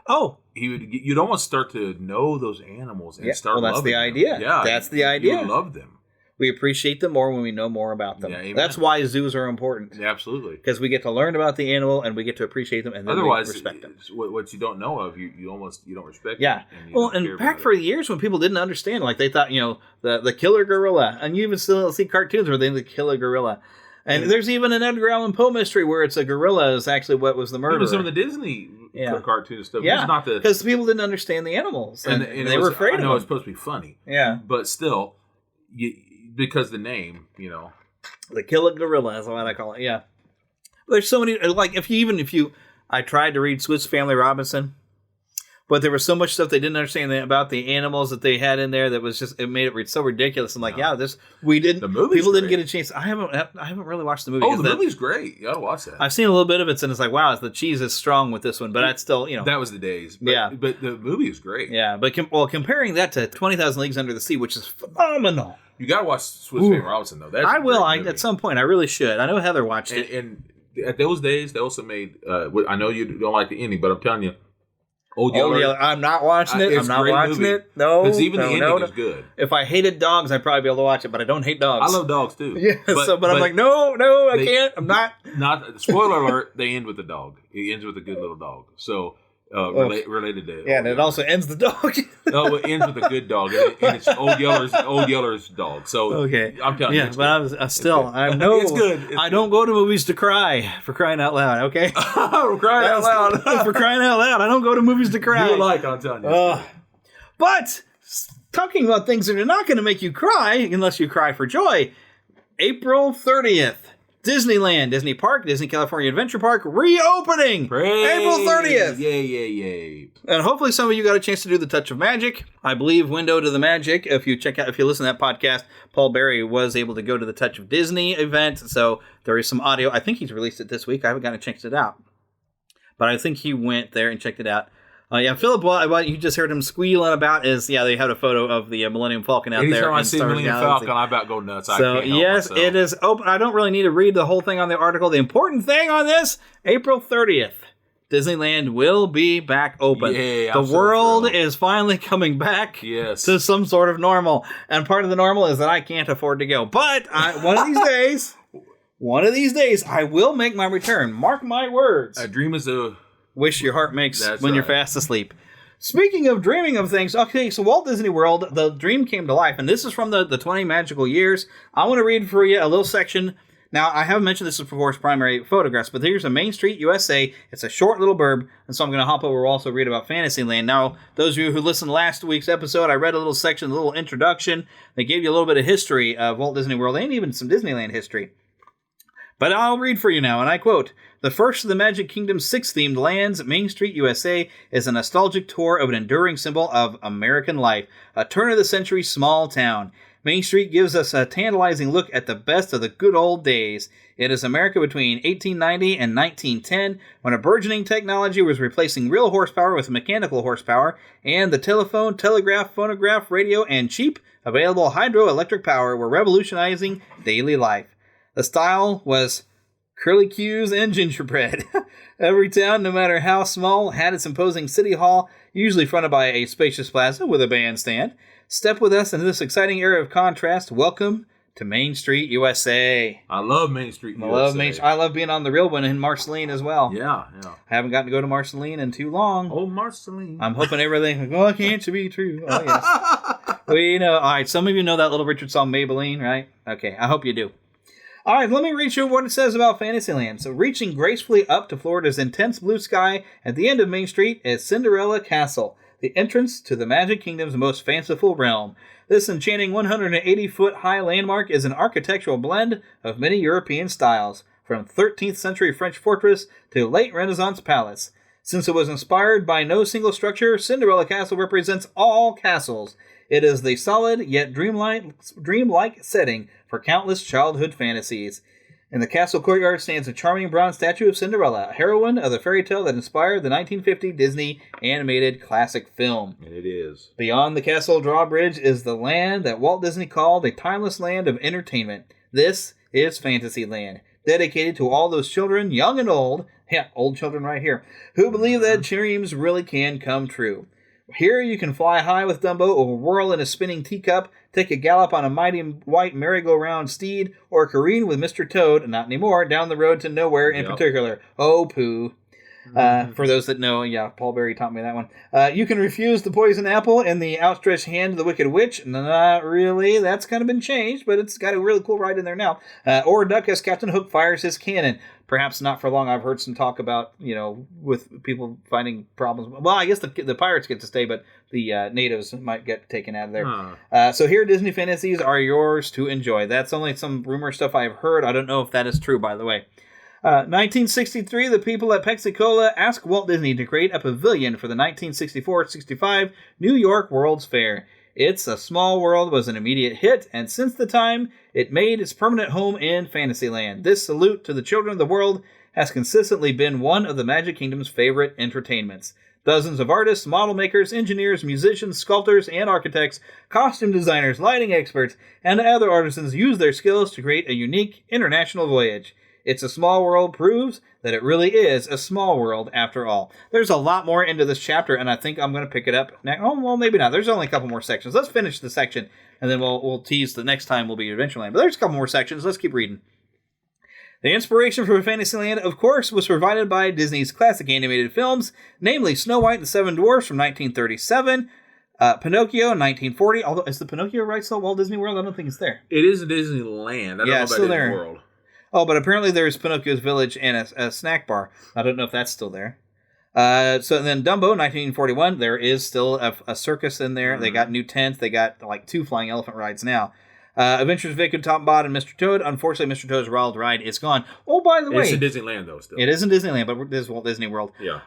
Oh. You'd almost start to know those animals and start loving them. That's the idea. Yeah. That's the idea. You love them. We appreciate them more when we know more about them. Yeah, that's why zoos are important. Yeah, absolutely. Because we get to learn about the animal and we get to appreciate them, and then we respect them. What you don't know of, you don't respect. Yeah. Them, and back for years when people didn't understand, like they thought, the killer gorilla, and you even still see cartoons where they the killer gorilla. And there's even an Edgar Allan Poe mystery where it's a gorilla is actually what was the murderer. Even some of the Disney cartoon stuff. Yeah, because people didn't understand the animals, and they were afraid of them. I know it's supposed to be funny. Yeah. But still, because the name, the killer gorilla is what I call it. Yeah, there's so many. Like if you, I tried to read Swiss Family Robinson, but there was so much stuff they didn't understand about the animals that they had in there that was just it made it so ridiculous. I'm like, people didn't get a chance. I haven't really watched the movie. Oh, the movie's great. You gotta watch that. I've seen a little bit of it, and it's like, wow, the cheese is strong with this one, but that's still that was the days. But, but the movie is great. Yeah, but comparing that to 20,000 Leagues Under the Sea, which is phenomenal. You gotta watch Swiss Family Robinson though. I will. At some point. I really should. I know Heather watched it. And at those days, they also made. I know you don't like the ending, but I'm telling you, Old Yeller. I'm not watching it. I'm not watching it. No. Because even the ending is good. If I hated dogs, I'd probably be able to watch it, but I don't hate dogs. I love dogs too. Yeah, but I'm like, no, I can't. I'm not. Spoiler alert, they end with the dog. It ends with a good little dog. So, related to... Yeah, and it also ends the dog. No, it ends with a good dog. And it's Old Yeller's dog. So, okay. I'm telling you. Yeah, but it's good. I don't go to movies to cry, for crying out loud, okay? For crying out loud. For crying out loud. I don't go to movies to cry. You like, I'm telling you. But, talking about things that are not going to make you cry, unless you cry for joy, April 30th. Disneyland, Disney Park, Disney California Adventure Park reopening April 30th. Yay. And hopefully some of you got a chance to do the Touch of Magic. I believe Window to the Magic, if you listen to that podcast, Paul Berry was able to go to the Touch of Disney event. So there is some audio. I think he's released it this week. I haven't gotten to check it out. But I think he went there and checked it out. Phillip, what you just heard him squealing about is, they had a photo of the Millennium Falcon out there. Anytime I see Millennium Falcon, I about go nuts. So, yes, it is open. I don't really need to read the whole thing on the article. The important thing on this, April 30th, Disneyland will be back open. Yeah, the world is finally coming back to some sort of normal. And part of the normal is that I can't afford to go. But one of these days, I will make my return. Mark my words. A dream is a... wish your heart makes when you're fast asleep. Speaking of dreaming of things, okay, so Walt Disney World, the dream came to life, and this is from the 20 magical years. I want to read for you a little section. Now, I haven't mentioned this before as primary photographs, but here's a Main Street, USA. It's a short little blurb, and so I'm going to hop over. We'll also read about Fantasyland. Now, those of you who listened to last week's episode, I read a little section, a little introduction. They gave you a little bit of history of Walt Disney World and even some Disneyland history. But I'll read for you now, and I quote, "The first of the Magic Kingdom's 6 themed lands, Main Street, USA, is a nostalgic tour of an enduring symbol of American life, a turn-of-the-century small town. Main Street gives us a tantalizing look at the best of the good old days. It is America between 1890 and 1910, when a burgeoning technology was replacing real horsepower with mechanical horsepower, and the telephone, telegraph, phonograph, radio, and cheap, available hydroelectric power were revolutionizing daily life. The style was curly cues and gingerbread. Every town, no matter how small, had its imposing city hall, usually fronted by a spacious plaza with a bandstand. Step with us into this exciting era of contrast. Welcome to Main Street, USA." I love Main Street, USA. I love being on the real one in Marceline as well. Yeah. I haven't gotten to go to Marceline in too long. Oh, Marceline. I'm hoping everything, can't you be true? Oh, yes. All right, some of you know that Little Richard song, Maybelline, right? Okay, I hope you do. All right, let me read you what it says about Fantasyland. So, reaching gracefully up to Florida's intense blue sky, at the end of Main Street is Cinderella Castle, the entrance to the Magic Kingdom's most fanciful realm. This enchanting 180-foot-high landmark is an architectural blend of many European styles, from 13th century French fortress to late Renaissance palace. Since it was inspired by no single structure, Cinderella Castle represents all castles. It is the solid yet dreamlike setting for countless childhood fantasies. In the castle courtyard stands a charming bronze statue of Cinderella, a heroine of the fairy tale that inspired the 1950 Disney animated classic film. And it is. Beyond the castle drawbridge is the land that Walt Disney called a timeless land of entertainment. This is Fantasyland, dedicated to all those children, young and old, old children right here, who believe that dreams really can come true. Here you can fly high with Dumbo, or whirl in a spinning teacup, take a gallop on a mighty white merry-go-round steed, or careen with Mr. Toad, not anymore, down the road to nowhere in particular. Oh, poo. For those that know, Paul Berry taught me that one. You can refuse the poison apple in the outstretched hand of the Wicked Witch. Not really. That's kind of been changed, but it's got a really cool ride in there now. Or duck as Captain Hook fires his cannon. Perhaps not for long. I've heard some talk about, with people finding problems. Well, I guess the pirates get to stay, but the natives might get taken out of there. So here, Disney fantasies are yours to enjoy. That's only some rumor stuff I've heard. I don't know if that is true, by the way. 1963, the people at Pensacola asked Walt Disney to create a pavilion for the 1964-65 New York World's Fair. It's a Small World was an immediate hit, and since the time, it made its permanent home in Fantasyland. This salute to the children of the world has consistently been one of the Magic Kingdom's favorite entertainments. Dozens of artists, model makers, engineers, musicians, sculptors, and architects, costume designers, lighting experts, and other artisans use their skills to create a unique international voyage. It's a Small World proves that it really is a small world after all. There's a lot more into this chapter, and I think I'm going to pick it up next. Oh, well, maybe not. There's only a couple more sections. Let's finish the section, and then we'll tease the next time will be Adventureland. But there's a couple more sections. Let's keep reading. The inspiration for Fantasyland, of course, was provided by Disney's classic animated films, namely Snow White and the Seven Dwarfs from 1937, Pinocchio in 1940. Although, is the Pinocchio right still at Walt Disney World? I don't think it's there. It is in Disneyland. I don't know about Disney World. Oh, but apparently there's Pinocchio's Village and a snack bar. I don't know if that's still there. So then Dumbo, 1941, there is still a circus in there. Mm-hmm. They got new tents. They got like 2 flying elephant rides now. Adventures of Vic and Top Bot and Mr. Toad. Unfortunately, Mr. Toad's Wild Ride is gone. Oh, by the way. It's in Disneyland, though, still. It is in Disneyland, but it is Walt Disney World. Yeah.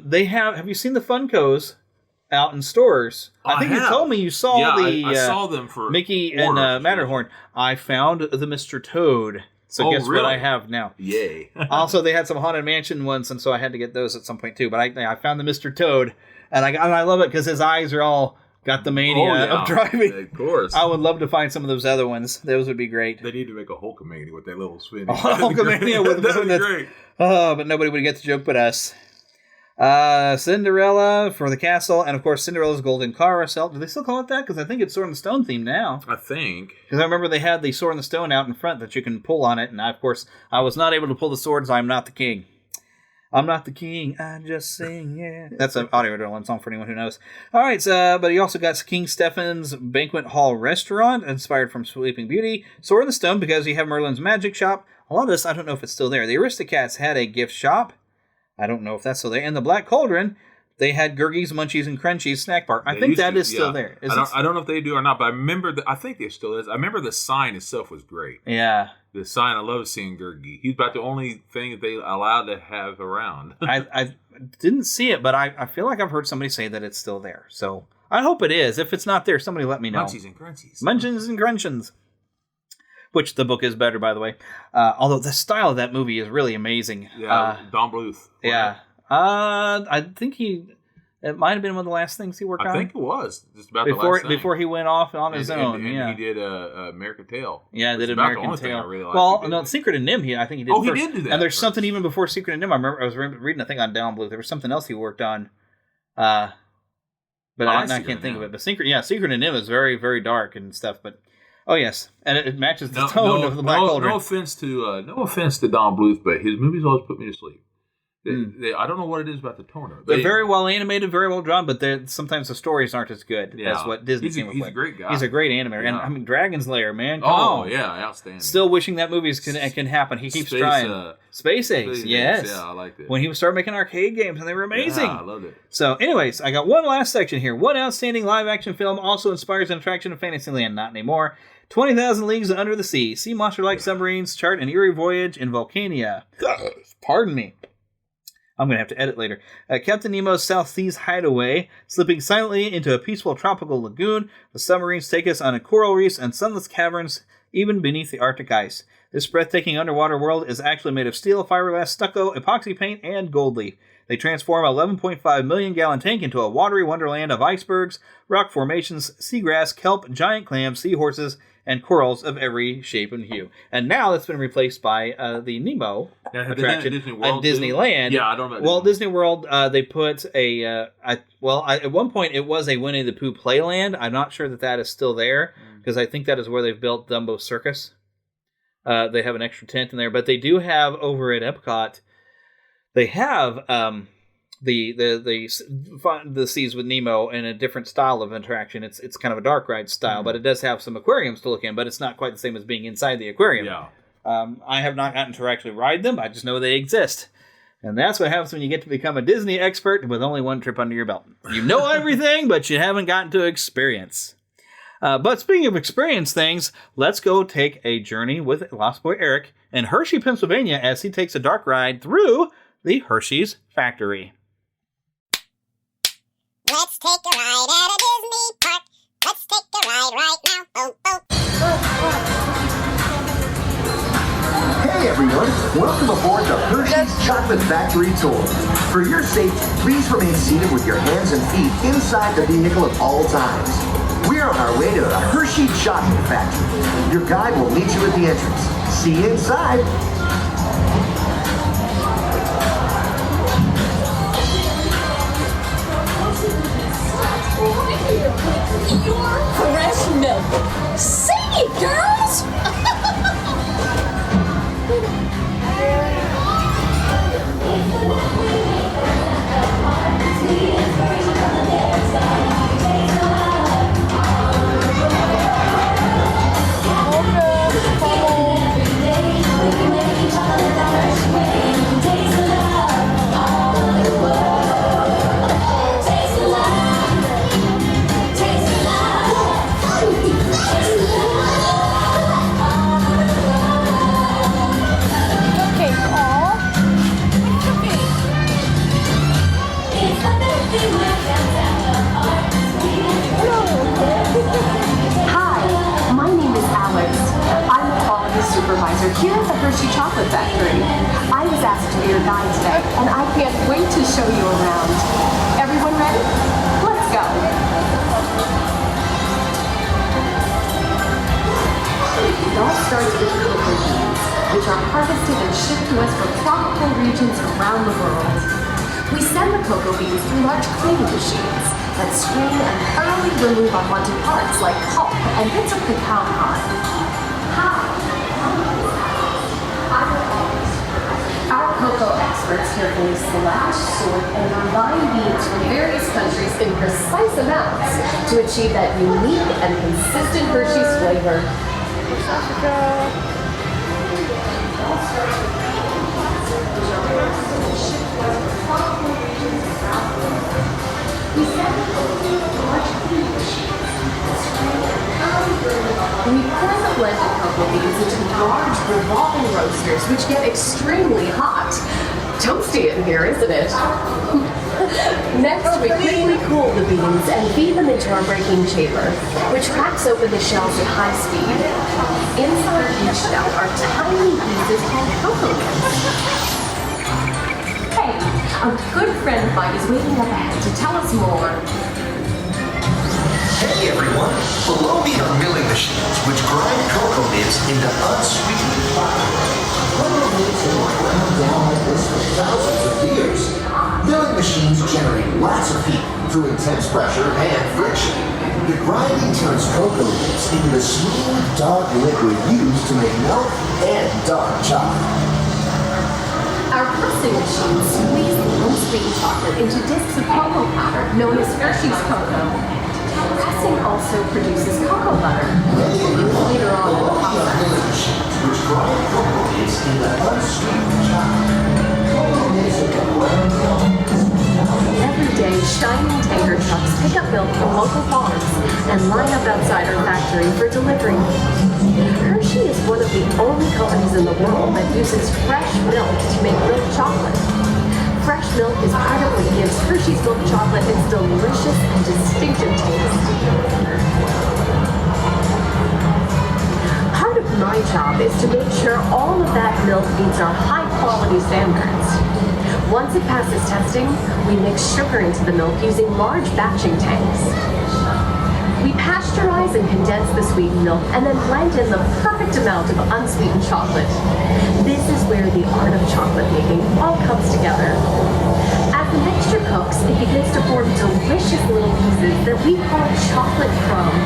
They have you seen the Funkos out in stores? I think you told me you saw I saw them for Mickey and Matterhorn. I found the Mr. Toad. So guess what I have now? Yay. Also, they had some Haunted Mansion ones, and so I had to get those at some point, too. But I found the Mr. Toad, and I love it because his eyes are all got the mania of driving. Of course. I would love to find some of those other ones. Those would be great. They need to make a Hulkamania with that little spin. Hulkamania with that'd be great. Oh, but nobody would get the joke but us. Cinderella for the castle, and of course Cinderella's Golden Carousel. Do they still call it that? Because I think it's Sword in the Stone themed now. I think. Because I remember they had the Sword in the Stone out in front that you can pull on it, and of course I was not able to pull the swords. I'm not the king. I'm not the king, I just sing, yeah. That's an audio Adrenaline song for anyone who knows. All right, but you also got King Stephen's Banquet Hall Restaurant, inspired from Sleeping Beauty. Sword in the Stone, because you have Merlin's Magic Shop. A lot of this, I don't know if it's still there. The Aristocats had a gift shop. I don't know if that's still there. And the Black Cauldron, they had Gurgies, Munchies, and Crunchies snack bar. I think that is still there. I don't know if they do or not, but I remember I think there still is. I remember the sign itself was great. Yeah. The sign, I love seeing Gurgi. He's about the only thing that they allowed to have around. I didn't see it, but I feel like I've heard somebody say that it's still there. So I hope it is. If it's not there, somebody let me know. Munchies and Crunchies. Munchies and Crunchies. Which the book is better, by the way. Although the style of that movie is really amazing. Yeah, Don Bluth. Yeah. I think it might have been one of the last things he worked on. I think it was. Just about the last thing. Before he went off on his own. And he did American Tail. Yeah, they did American Tail. Really Secret of NIMH, I think he did first. He did do that. And there's something even before Secret of NIMH. I remember I was reading a thing on Don Bluth. There was something else he worked on. But I can't think of it. But Secret of NIMH is very, very dark and stuff. But oh yes, and it matches the tone of the Black Cauldron. No offense to Don Bluth, but his movies always put me to sleep. I don't know what it is about the tone of it. They're very well animated, very well drawn, but sometimes the stories aren't as good as what Disney came up with. He's a great guy. He's a great animator. Yeah. And I mean, Dragon's Lair, man. Outstanding. Still wishing that movie can happen. He keeps trying. Space Ace, yes. Yeah, I liked it. When he started making arcade games, and they were amazing. Yeah, I loved it. So, anyways, I got one last section here. What outstanding live-action film also inspires an attraction of Fantasyland? Not anymore. 20,000 Leagues Under the Sea. Sea monster-like submarines chart an eerie voyage in Volcania. Pardon me. I'm going to have to edit later. Captain Nemo's South Seas hideaway. Slipping silently into a peaceful tropical lagoon, the submarines take us on coral reefs and sunless caverns, even beneath the Arctic ice. This breathtaking underwater world is actually made of steel, fiberglass, stucco, epoxy paint, and gold leaf. They transform a 11.5 million gallon tank into a watery wonderland of icebergs, rock formations, seagrass, kelp, giant clams, seahorses, and corals of every shape and hue. And now that's been replaced by the Nemo attraction at Disneyland. Yeah, I don't know. Walt Disney World, they put at one point it was a Winnie the Pooh Playland. I'm not sure that is still there, because I think that is where they've built Dumbo Circus. They have an extra tent in there, but they do have over at Epcot, they have the Seas with Nemo in a different style of interaction. It's kind of a dark ride style, but it does have some aquariums to look in, but it's not quite the same as being inside the aquarium. Yeah. I have not gotten to actually ride them. I just know they exist. And that's what happens when you get to become a Disney expert with only one trip under your belt. You know everything, but you haven't gotten to experience. But speaking of experience things, let's go take a journey with Lost Boy Eric in Hershey, Pennsylvania, as he takes a dark ride through the Hershey's factory. Let's take a ride at a Disney park. Let's take a ride right now. Oh, oh. Hey everyone, welcome aboard the Hershey's Chocolate Factory Tour. For your safety, please remain seated with your hands and feet inside the vehicle at all times. We're on our way to the Hershey Chocolate Factory. Your guide will meet you at the entrance. See you inside. Hershey Chocolate Factory. I was asked to be your guide today, and I can't wait to show you around. Everyone ready? Let's go. It all starts with cocoa beans, which are harvested and shipped to us from tropical regions around the world. We send the cocoa beans through large cleaning machines that screen and thoroughly remove unwanted parts like pulp and bits of cacao pod. Our cocoa experts carefully select, sort, and combine beans from various countries in precise amounts to achieve that unique and consistent Hershey's flavor. We pour the blended cocoa beans into large revolving roasters, which get extremely hot. Toasty in here, isn't it? Next, we quickly cool the beans and feed them into our breaking chamber, which cracks open the shells at high speed. Inside each shell are tiny pieces called cocoa nibs. Hey, a good friend of mine is waiting up ahead to tell us more. Hey everyone! Below me are milling machines which grind cocoa nibs into unsweetened flour. Cocoa nibs have been ground down like this for thousands of years. Milling machines generate lots of heat through intense pressure and friction. The grinding turns cocoa nibs into the smooth, dark liquid used to make milk and dark chocolate. Our pressing machines squeeze the unsweetened chocolate into discs of cocoa powder known as Hershey's cocoa. Pressing also produces cocoa butter, which we'll use later on in the process. Which grind cocoa nibs into unsweetened chocolate. Cocoa nibs have been ground down. Every day, shining tanker trucks pick up milk from local farms and line up outside our factory for delivery. Hershey is one of the only companies in the world that uses fresh milk to make milk chocolate. Fresh milk is part of what gives Hershey's milk chocolate its delicious and distinctive taste. Part of my job is to make sure all of that milk meets our high-quality standards. Once it passes testing, we mix sugar into the milk using large batching tanks. We pasteurize and condense the sweetened milk and then blend in the perfect amount of unsweetened chocolate. This is where the art of chocolate making all comes together. As the mixture cooks, it begins to form delicious little pieces that we call chocolate crumb.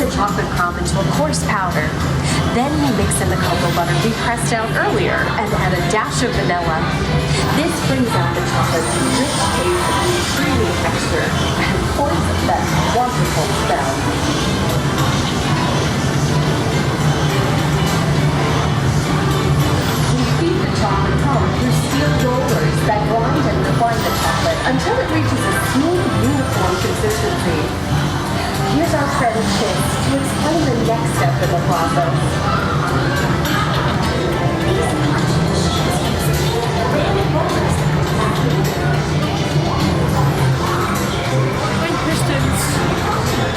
Chocolate crumb into a coarse powder. Then we mix in the cocoa butter we pressed out earlier and add a dash of vanilla. This brings out the chocolate's rich taste and creamy texture and points that wonderful smell. We feed the chocolate crumb through steel rollers that grind and refine the chocolate until it reaches a smooth, uniform consistency. Here's our friend Chase to explain the next step in the process. When crystals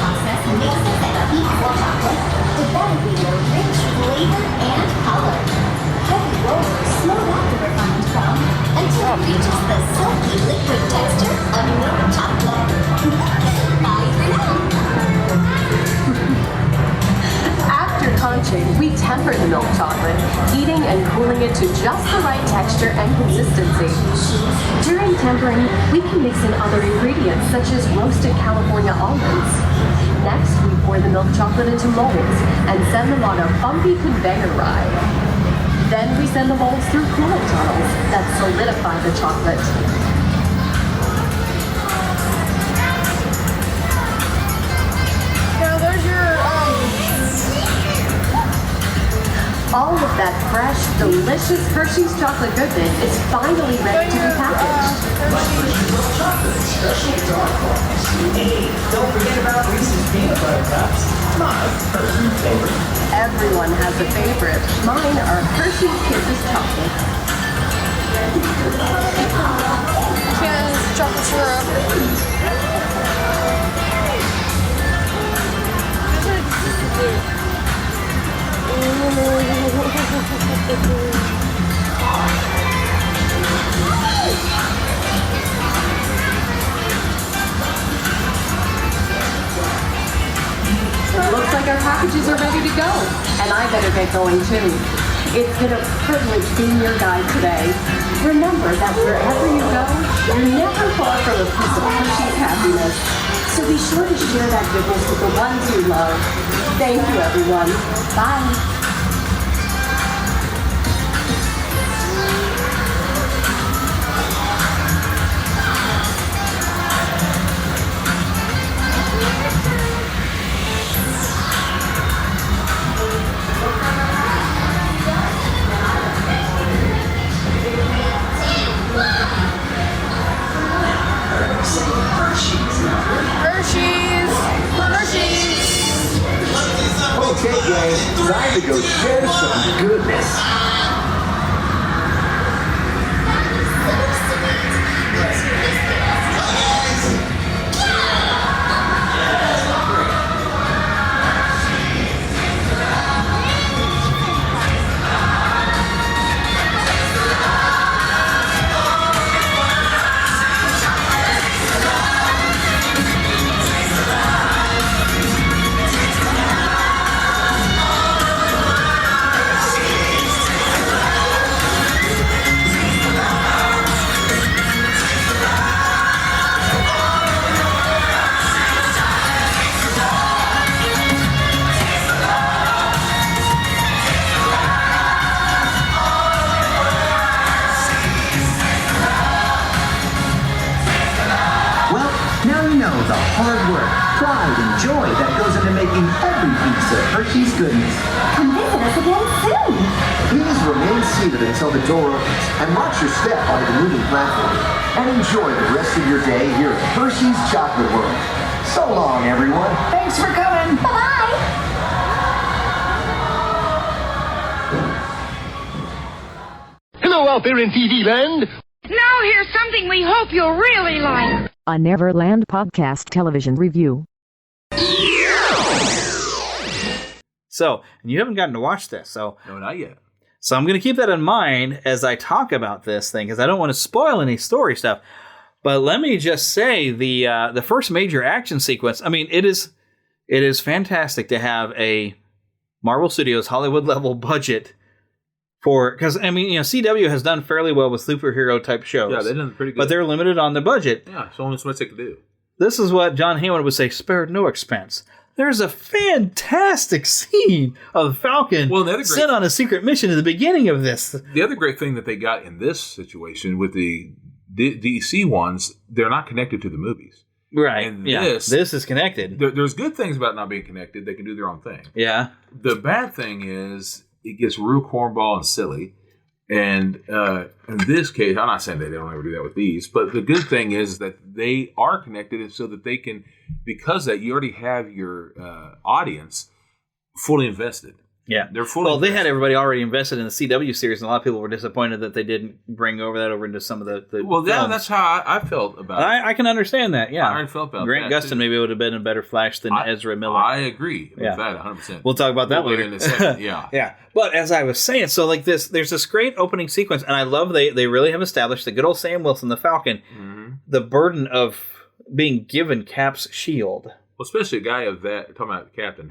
process makes it that heat for chocolate to better be your rich flavor and color. Heavy rollers smooth out the refined crumb until it reaches the silky liquid texture of milk chocolate. Bye for now. After conching, we temper the milk chocolate, heating and cooling it to just the right texture and consistency. During tempering, we can mix in other ingredients such as roasted California almonds. Next, we pour the milk chocolate into molds and send them on a bumpy conveyor ride. Then we send the molds through cooling tunnels that solidify the chocolate. That fresh, delicious Hershey's chocolate goodness is finally ready to be packaged. Hey, don't forget about Reese's peanut butter cups. My personal favorite. Everyone has a favorite. Mine are Hershey's Kisses chocolate. Cheers, chocolate syrup. Looks like our packages are ready to go, and I better get going too. It's been a privilege being your guide today. Remember that wherever you go, you're never far from a piece of Hershey's happiness. So be sure to share that goodness with the ones you love. Thank you, everyone. Bye. Okay, gang, time to go share some goodness. The hard work, pride, and joy that goes into making every piece of Hershey's goodness. Come visit us again soon. Please remain seated until the door opens and watch your step by the moving platform. And enjoy the rest of your day here at Hershey's Chocolate World. So long, everyone. Thanks for coming. Bye-bye. Hello out there in TV land. Now here's something we hope you'll really like. A Neverland podcast television review. So, and you haven't gotten to watch this, so... No, not yet. So I'm going to keep that in mind as I talk about this thing, because I don't want to spoil any story stuff. But let me just say, the first major action sequence, I mean, it is fantastic to have a Marvel Studios Hollywood-level budget for... Because, I mean, you know, CW has done fairly well with superhero-type shows. Yeah, they've done pretty good. But they're limited on the budget. Yeah, so only so much they can do. This is what John Hammond would say, spared no expense. There's a fantastic scene of Falcon sent on a secret mission at the beginning of this. The other great thing that they got in this situation with the DC ones, they're not connected to the movies. Right. And this is connected. There's good things about not being connected. They can do their own thing. Yeah. The bad thing is it gets real cornball and silly. And in this case, I'm not saying they don't ever do that with these, but the good thing is that they are connected so that they can, because that you already have your audience fully invested. Yeah. They're fully they had everybody already invested in the CW series, and a lot of people were disappointed that they didn't bring that over into some of the Well, yeah, films. that's how I felt about it. I can understand that, yeah. I felt about Grant that, Gustin too. maybe would have been a better Flash than Ezra Miller. I agree with that 100%. We'll talk about that We'll later. in a second, yeah. Yeah. But as I was saying, so like there's this great opening sequence, and I love they really have established the good old Sam Wilson, the Falcon, the burden of being given Cap's shield. Well, especially a guy of that, talking about the captain.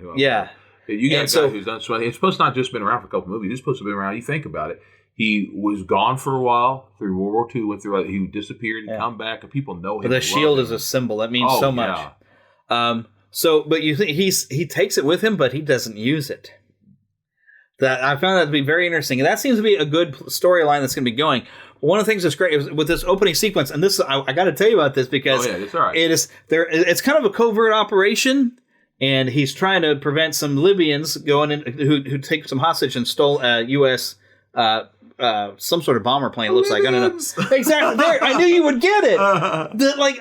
You got a guy who's done so. It's supposed to not just been around for a couple movies. He's supposed to have been around. You think about it. He was gone for a while through World War II. Went through. He disappeared and come back, and people know him. But the shield is a symbol. That means so much. Yeah. But you think he takes it with him, but he doesn't use it. That I found that to be very interesting, and that seems to be a good storyline that's going to be going. One of the things that's great is with this opening sequence, and this I got to tell you about this because it's all right. It's kind of a covert operation. and he's trying to prevent some Libyans going in who take some hostage and stole a U.S. Some sort of bomber plane. It looks like, I don't know exactly. There, I knew you would get it.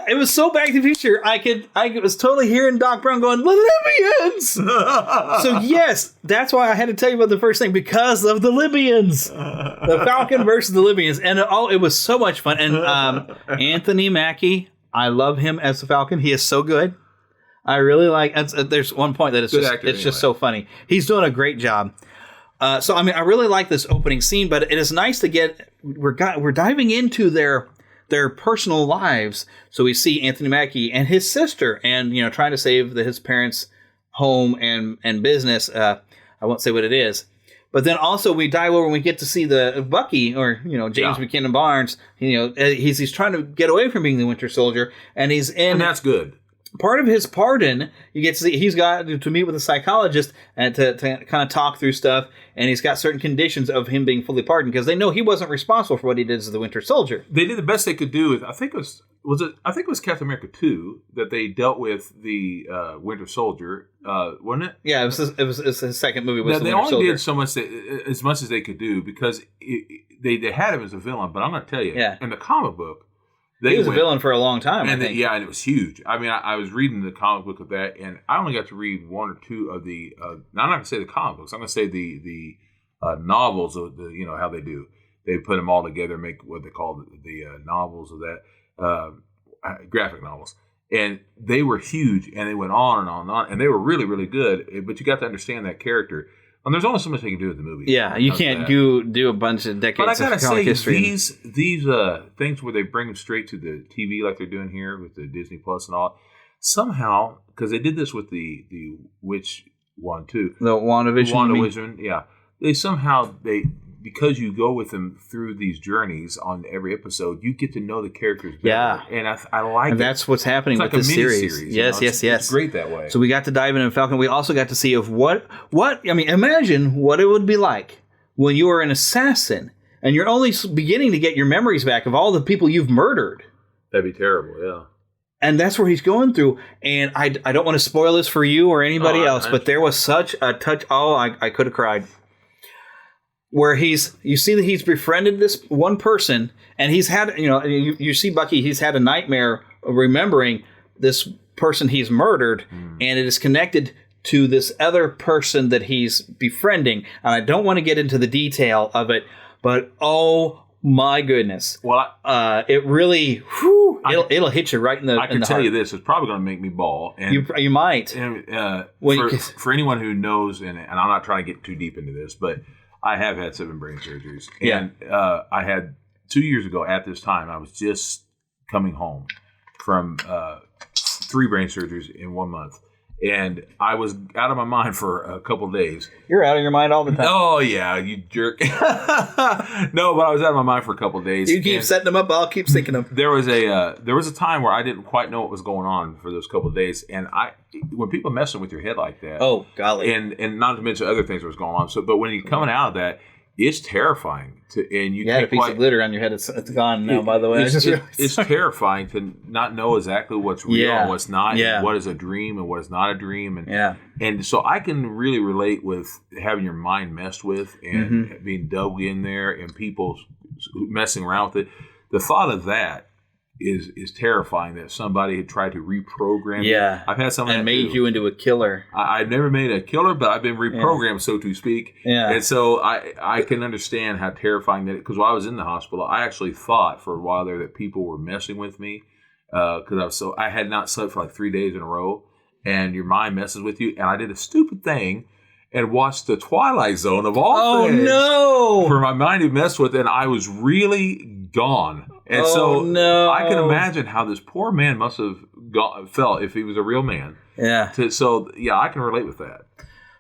It was so Back to the Future. I was totally hearing Doc Brown going, the Libyans. So yes, that's why I had to tell you about the first thing, because of the Libyans, the Falcon versus the Libyans, and it was so much fun. And Anthony Mackie, I love him as the Falcon. He is so good. I really like. There's one point that it's just so funny. He's doing a great job. So I mean, I really like this opening scene, but it is nice to get we're diving into their personal lives. So we see Anthony Mackie and his sister, and trying to save his parents' home and business. I won't say what it is, but then also we dive over and we get to see the Bucky, or James McKinnon Barnes. He's trying to get away from being the Winter Soldier, and and that's good. Part of his pardon, you get to see he's got to meet with a psychologist and to kind of talk through stuff, and he's got certain conditions of him being fully pardoned because they know he wasn't responsible for what he did as the Winter Soldier. They did the best they could do with, I think it was Captain America 2 that they dealt with the Winter Soldier, wasn't it? Yeah, it was his second movie. Was they Winter only Soldier. did so much as much as they could do because they had him as a villain. But I'm going to tell you, in the comic book. He was a villain for a long time, and I think. And it was huge. I mean, I was reading the comic book of that, and I only got to read one or two of the. Now I'm not going to say the comic books. I'm going to say the novels of how they do. They put them all together, make what they call the novels of that graphic novels, and they were huge, and they went on and on and on, and they were really, really good. But you got to understand that character. And there's only so much they can do with the movie. Yeah, you can't do a bunch of decades of comic history. These things where they bring them straight to the TV like they're doing here with the Disney Plus and all, somehow, because they did this with the Witch one too. The WandaVision. Yeah. Because you go with them through these journeys on every episode, you get to know the characters better. Yeah. And I like it. And that's what's happening with this series. Yes. It's great that way. So we got to dive into Falcon. We also got to see imagine what it would be like when you are an assassin and you're only beginning to get your memories back of all the people you've murdered. That'd be terrible, yeah. And that's where he's going through. And I don't want to spoil this for you or anybody else, but there was such a touch. Oh, I could have cried. Where you see that he's befriended this one person, and he's had, you see Bucky, he's had a nightmare remembering this person he's murdered, and it is connected to this other person that he's befriending. And I don't want to get into the detail of it, but oh my goodness. Well, it really, it'll hit you right in the I can tell you this, it's probably going to make me bawl. And you might. And, for anyone who knows, and I'm not trying to get too deep into this, but I have had 7 brain surgeries. And I had 2 years ago at this time, I was just coming home from 3 brain surgeries in 1 month. And I was out of my mind for a couple of days. You're out of your mind all the time. Oh, yeah, you jerk. No, but I was out of my mind for a couple of days. You keep setting them up, I'll keep thinking them. There was a time where I didn't quite know what was going on for those couple of days. And when people messing with your head like that. Oh, golly. And not to mention other things that was going on. But when you're coming out of that, it's terrifying. You had a piece of glitter on your head. It's gone now, by the way. It's terrifying to not know exactly what's real and what's not, and what is a dream and what is not a dream. And so I can really relate with having your mind messed with and being dug in there and people messing around with it. The thought of that is terrifying, that somebody had tried to reprogram you. I've had someone and made you into a killer. I've never made a killer, but I've been reprogrammed, so to speak. And so I can understand how terrifying that is. Because while I was in the hospital, I actually thought for a while there that people were messing with me because I had not slept for like 3 days in a row, and your mind messes with you. And I did a stupid thing and watched The Twilight Zone of all things. Oh, no! For my mind to mess with, and I was really gone. And I can imagine how this poor man must have felt if he was a real man. Yeah. I can relate with that.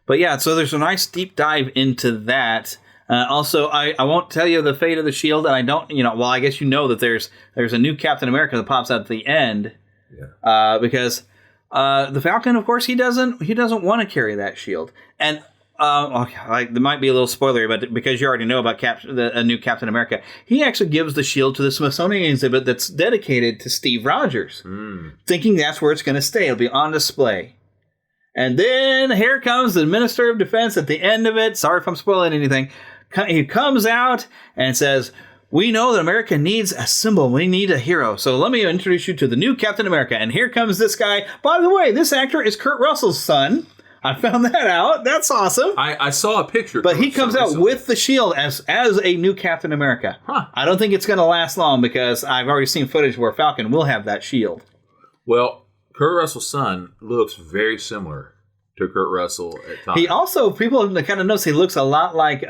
But so there's a nice deep dive into that. Also, I won't tell you the fate of the Shield, and I don't, I guess that there's a new Captain America that pops out at the end. Yeah. Because the Falcon, of course, he doesn't want to carry that shield. And there might be a little spoiler, but because you already know about a new Captain America, he actually gives the shield to the Smithsonian exhibit that's dedicated to Steve Rogers, thinking that's where it's going to stay. It'll be on display. And then here comes the Minister of Defense at the end of it. Sorry if I'm spoiling anything. He comes out and says, we know that America needs a symbol. We need a hero. So let me introduce you to the new Captain America. And here comes this guy. By the way, this actor is Kurt Russell's son. I found that out. That's awesome. I saw a picture. But he comes out with the shield as a new Captain America. I don't think it's going to last long because I've already seen footage where Falcon will have that shield. Well, Kurt Russell's son looks very similar to Kurt Russell at times. He also, people kind of notice he looks a lot like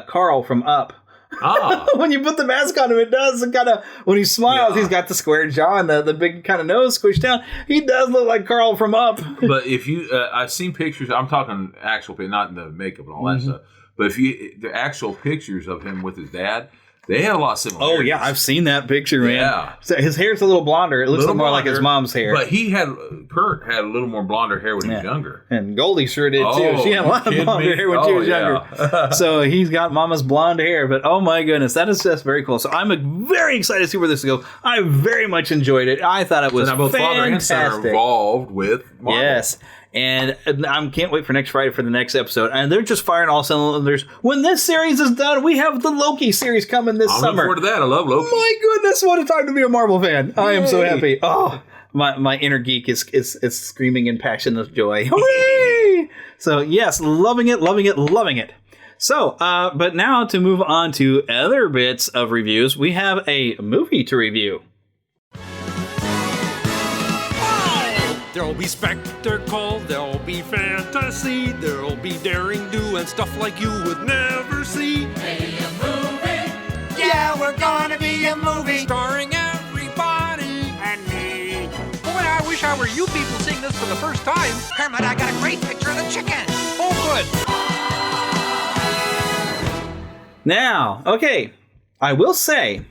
Carl from Up. Ah. When you put the mask on him, it does kind of, when he smiles, he's got the square jaw and the big kind of nose squished down. He does look like Carl from Up. But if you, I've seen pictures, I'm talking actual, not in the makeup and all that stuff, but if you, the actual pictures of him with his dad, they had a lot of similarities. Oh, yeah, I've seen that picture, man. Yeah. So his hair's a little blonder. It looks more like his mom's hair. But Kurt had a little more blonder hair when he was younger. And Goldie sure did, too. She had a lot of blonder hair when she was younger. So he's got mama's blonde hair. But, oh, my goodness, that is just very cool. So I'm very excited to see where this goes. I very much enjoyed it. I thought it was so now both fantastic. father and son are involved with Marvel. Yes. And I can't wait for next Friday for the next episode. And they're just firing all cylinders. When this series is done, we have the Loki series coming this summer. I'm looking forward to that. I love Loki. My goodness, what a time to be a Marvel fan. I am so happy. Oh, my inner geek is screaming in passion of joy. Hooray! So, yes, loving it, loving it, loving it. So, but now to move on to other bits of reviews, we have a movie to review. There'll be spectacle, there'll be fantasy, there'll be daring do and stuff like you would never see. Be a movie. Yeah, we're gonna be a movie. Starring everybody and me. Boy, I wish I were you people seeing this for the first time. Kermit, I got a great picture of the chicken. Oh, good. Now, okay, I will say,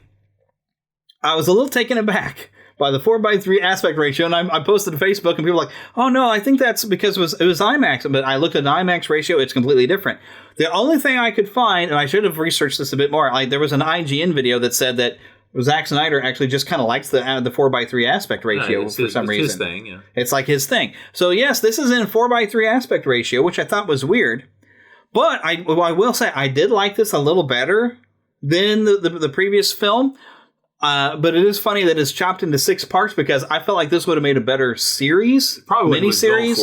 I was a little taken aback by the 4:3 aspect ratio, and I posted to Facebook, and people were like, "Oh no, I think that's because it was IMAX." But I looked at the IMAX ratio; it's completely different. The only thing I could find, and I should have researched this a bit more, there was an IGN video that said that Zack Snyder actually just kind of likes the 4:3 aspect ratio for some reason. It's his thing, yeah. It's like his thing. So yes, this is in 4:3 aspect ratio, which I thought was weird. But I will say I did like this a little better than the previous film. But it is funny that it's chopped into 6 parts because I felt like this would have made a better series, mini-series.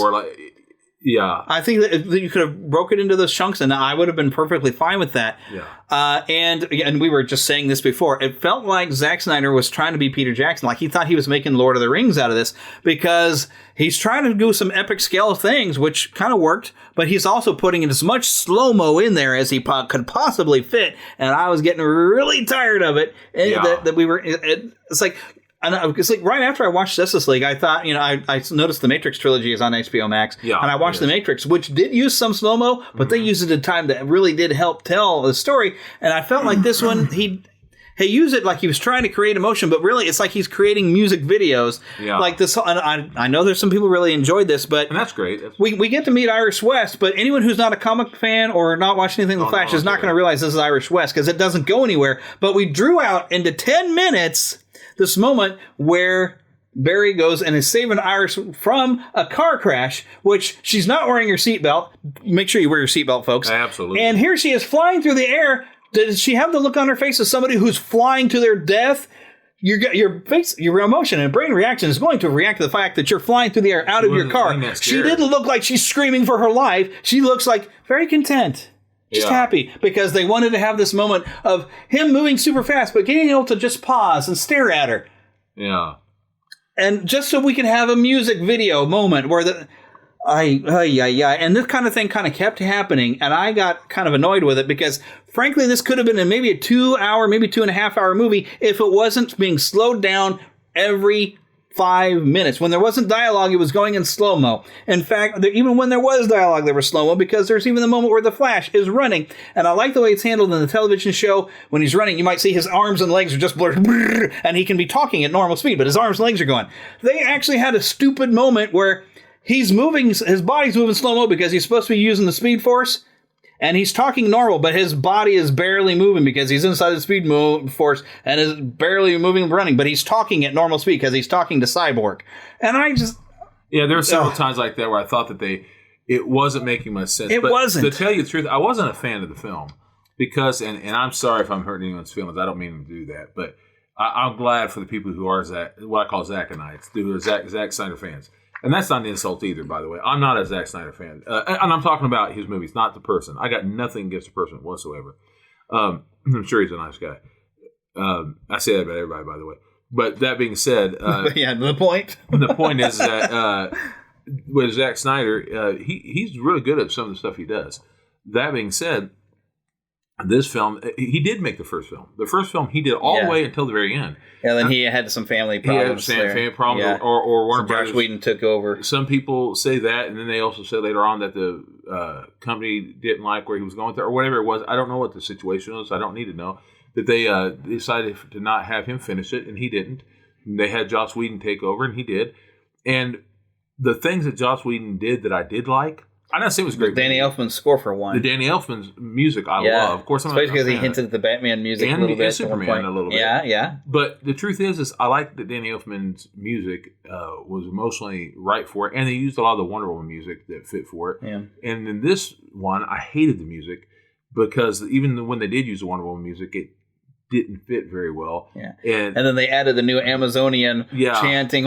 Yeah. I think that you could have broke it into those chunks, and I would have been perfectly fine with that. Yeah. And we were just saying this before. It felt like Zack Snyder was trying to be Peter Jackson. Like he thought he was making Lord of the Rings out of this because he's trying to do some epic scale things, which kind of worked. But he's also putting in as much slow-mo in there as he could possibly fit. And I was getting really tired of it. That we were. It's like. And it's like right after I watched Justice League, I thought, I noticed the Matrix trilogy is on HBO Max. Yeah, and I watched The Matrix, which did use some slow-mo, but they used it at a time that really did help tell the story. And I felt like this one, he used it like he was trying to create emotion, but really it's like he's creating music videos. Yeah. Like this, and I know there's some people really enjoyed this, but and that's great. We get to meet Iris West, but anyone who's not a comic fan or not watched anything in The Flash is not going to realize this is Iris West because it doesn't go anywhere. But we drew out into 10 minutes this moment where Barry goes and is saving Iris from a car crash, which she's not wearing her seatbelt. Make sure you wear your seatbelt, folks. Absolutely. And here she is flying through the air. Does she have the look on her face of somebody who's flying to their death? Your face, your emotion and brain reaction is going to react to the fact that you're flying through the air out of your car. She didn't look like she's screaming for her life. She looks like very content. Just happy because they wanted to have this moment of him moving super fast, but getting able to just pause and stare at her. Yeah. And just so we can have a music video moment where and this kind of thing kind of kept happening. And I got kind of annoyed with it because, frankly, this could have been maybe a 2-hour, maybe 2.5-hour movie if it wasn't being slowed down every 5 minutes. When there wasn't dialogue, it was going in slow-mo. In fact, even when there was dialogue, there was slow-mo because there's even the moment where the Flash is running. And I like the way it's handled in the television show. When he's running, you might see his arms and legs are just blurred, and he can be talking at normal speed, but his arms and legs are going. They actually had a stupid moment where he's moving, his body's moving slow-mo because he's supposed to be using the Speed Force. And he's talking normal, but his body is barely moving because he's inside the Speed Force and is barely moving and running. But he's talking at normal speed because he's talking to Cyborg. And Yeah, there were several times like that where I thought that it wasn't making much sense. It wasn't. To tell you the truth, I wasn't a fan of the film because, and I'm sorry if I'm hurting anyone's feelings. I don't mean to do that, but I'm glad for the people who are what I call Zackanites, who are Zack Snyder fans. And that's not an insult either, by the way. I'm not a Zack Snyder fan. And I'm talking about his movies, not the person. I got nothing against the person whatsoever. I'm sure he's a nice guy. I say that about everybody, by the way. But that being said... yeah, the point? The point is that with Zack Snyder, he's really good at some of the stuff he does. That being said, this film, he did make the first film. The first film he did all the way until the very end. Yeah, then he had some family problems. He had family problems, or Warner Brothers. Josh Whedon took over. Some people say that, and then they also say later on that the company didn't like where he was going with it, or whatever it was. I don't know what the situation was. I don't need to know. That they decided to not have him finish it, and he didn't. And they had Joss Whedon take over, and he did. And the things that Joss Whedon did that I did like, I'm not saying it was great. Danny Elfman's score for one. The Danny Elfman's music I love. Of course, especially because he hinted at the Batman music a little bit. And Superman a little bit. Yeah. But the truth is I like that Danny Elfman's music was emotionally right for it, and they used a lot of the Wonder Woman music that fit for it. Yeah. And in this one, I hated the music because even when they did use the Wonder Woman music, it didn't fit very well. Yeah. And then they added the new Amazonian chanting.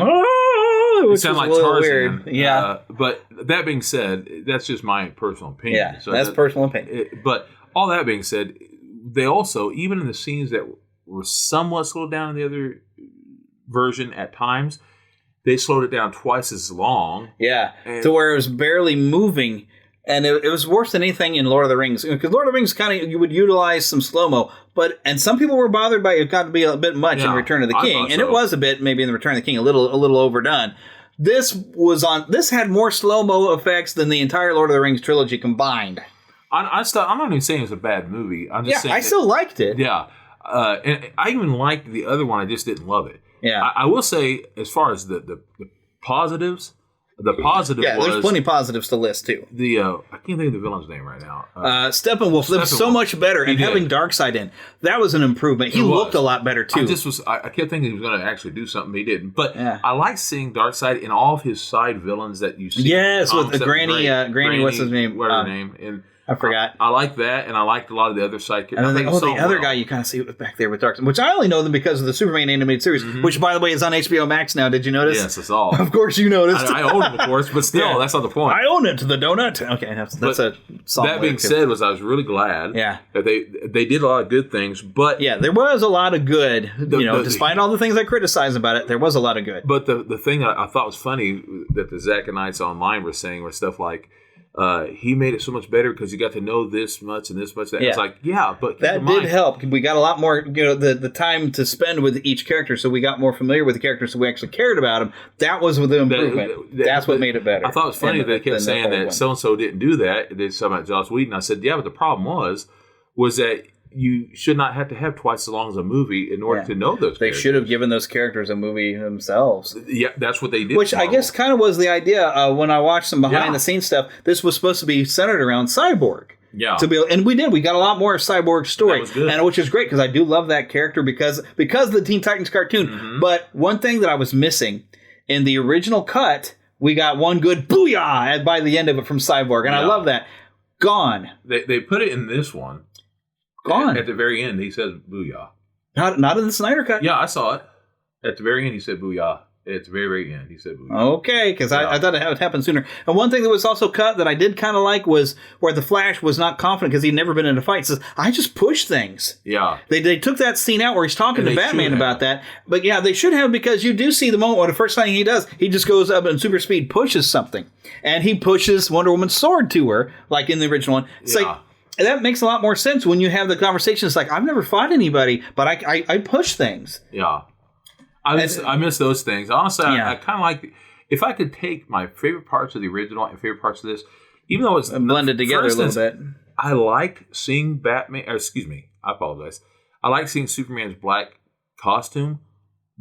It sounded like Tarzan. Weird. Yeah. But that being said, that's just my personal opinion. Yeah, so that's personal opinion. But all that being said, they also, even in the scenes that were somewhat slowed down in the other version at times, they slowed it down twice as long. Yeah, to where it was barely moving. And it was worse than anything in Lord of the Rings. Because Lord of the Rings you would utilize some slow-mo. And some people were bothered by it got to be a bit much in Return of the King. And it was a bit, maybe in the Return of the King, a little overdone. This had more slow-mo effects than the entire Lord of the Rings trilogy combined. I'm not even saying it's a bad movie. I'm just saying I still liked it. Yeah. And I even liked the other one. I just didn't love it. Yeah. I will say, as far as the positives... The positive was... there's plenty of positives to list, too. I can't think of the villain's name right now. Steppenwolf lived so much better, and having Darkseid in, that was an improvement. He looked a lot better, too. I kept thinking he was going to actually do something, he didn't. But I like seeing Darkseid in all of his side villains that you see. Yes, with Granny, what's his name? Whatever her name. And I forgot. I like that, and I liked a lot of the other side characters. And then the other guy you kind of see back there with Darkseid, which I only know them because of the Superman animated series, which, by the way, is on HBO Max now. Did you notice? Yes, it's all. Of course you noticed. I own them, of course, but still, that's not the point. I own it to the donut. Okay, that's a song. That being said, I was really glad that they did a lot of good things, but... Yeah, there was a lot of good. Despite all the things I criticize about it, there was a lot of good. But the thing that I thought was funny that the Zackanites online were saying was stuff like, he made it so much better because you got to know this much and this much. That. It's like, but that did help. We got a lot more, the time to spend with each character, so we got more familiar with the characters, so we actually cared about them. That was the improvement. That's what made it better. I thought it was funny that they kept saying that so and so didn't do that. They said about Joss Whedon. I said, but the problem was that you should not have to have twice as long as a movie in order to know those characters. They should have given those characters a movie themselves. Yeah, that's what they did. Which I guess kind of was the idea when I watched some behind-the-scenes stuff. This was supposed to be centered around Cyborg. Yeah. And we did. We got a lot more of Cyborg's story. That was good. And which is great because I do love that character because of the Teen Titans cartoon. Mm-hmm. But one thing that I was missing in the original cut, we got one good booyah by the end of it from Cyborg. And I love that. Gone. They put it in this one. Gone. At the very end, he says booyah. Not in the Snyder cut. Yeah, I saw it. At the very end, he said booyah. At the very, very end, he said booyah. Okay, because I thought it would happen sooner. And one thing that was also cut that I did kind of like was where the Flash was not confident because he'd never been in a fight. Says, I just push things. Yeah. They took that scene out where he's talking to Batman about that. But yeah, they should have because you do see the moment where the first thing he does, he just goes up and super speed pushes something. And he pushes Wonder Woman's sword to her, like in the original one. It's like... That makes a lot more sense when you have the conversation. It's like, I've never fought anybody, but I push things. Yeah. I miss those things. Honestly, I kind of like... If I could take my favorite parts of the original and favorite parts of this, even though it's... blended together a little bit. I liked seeing Batman... I apologize. I like seeing Superman's black costume,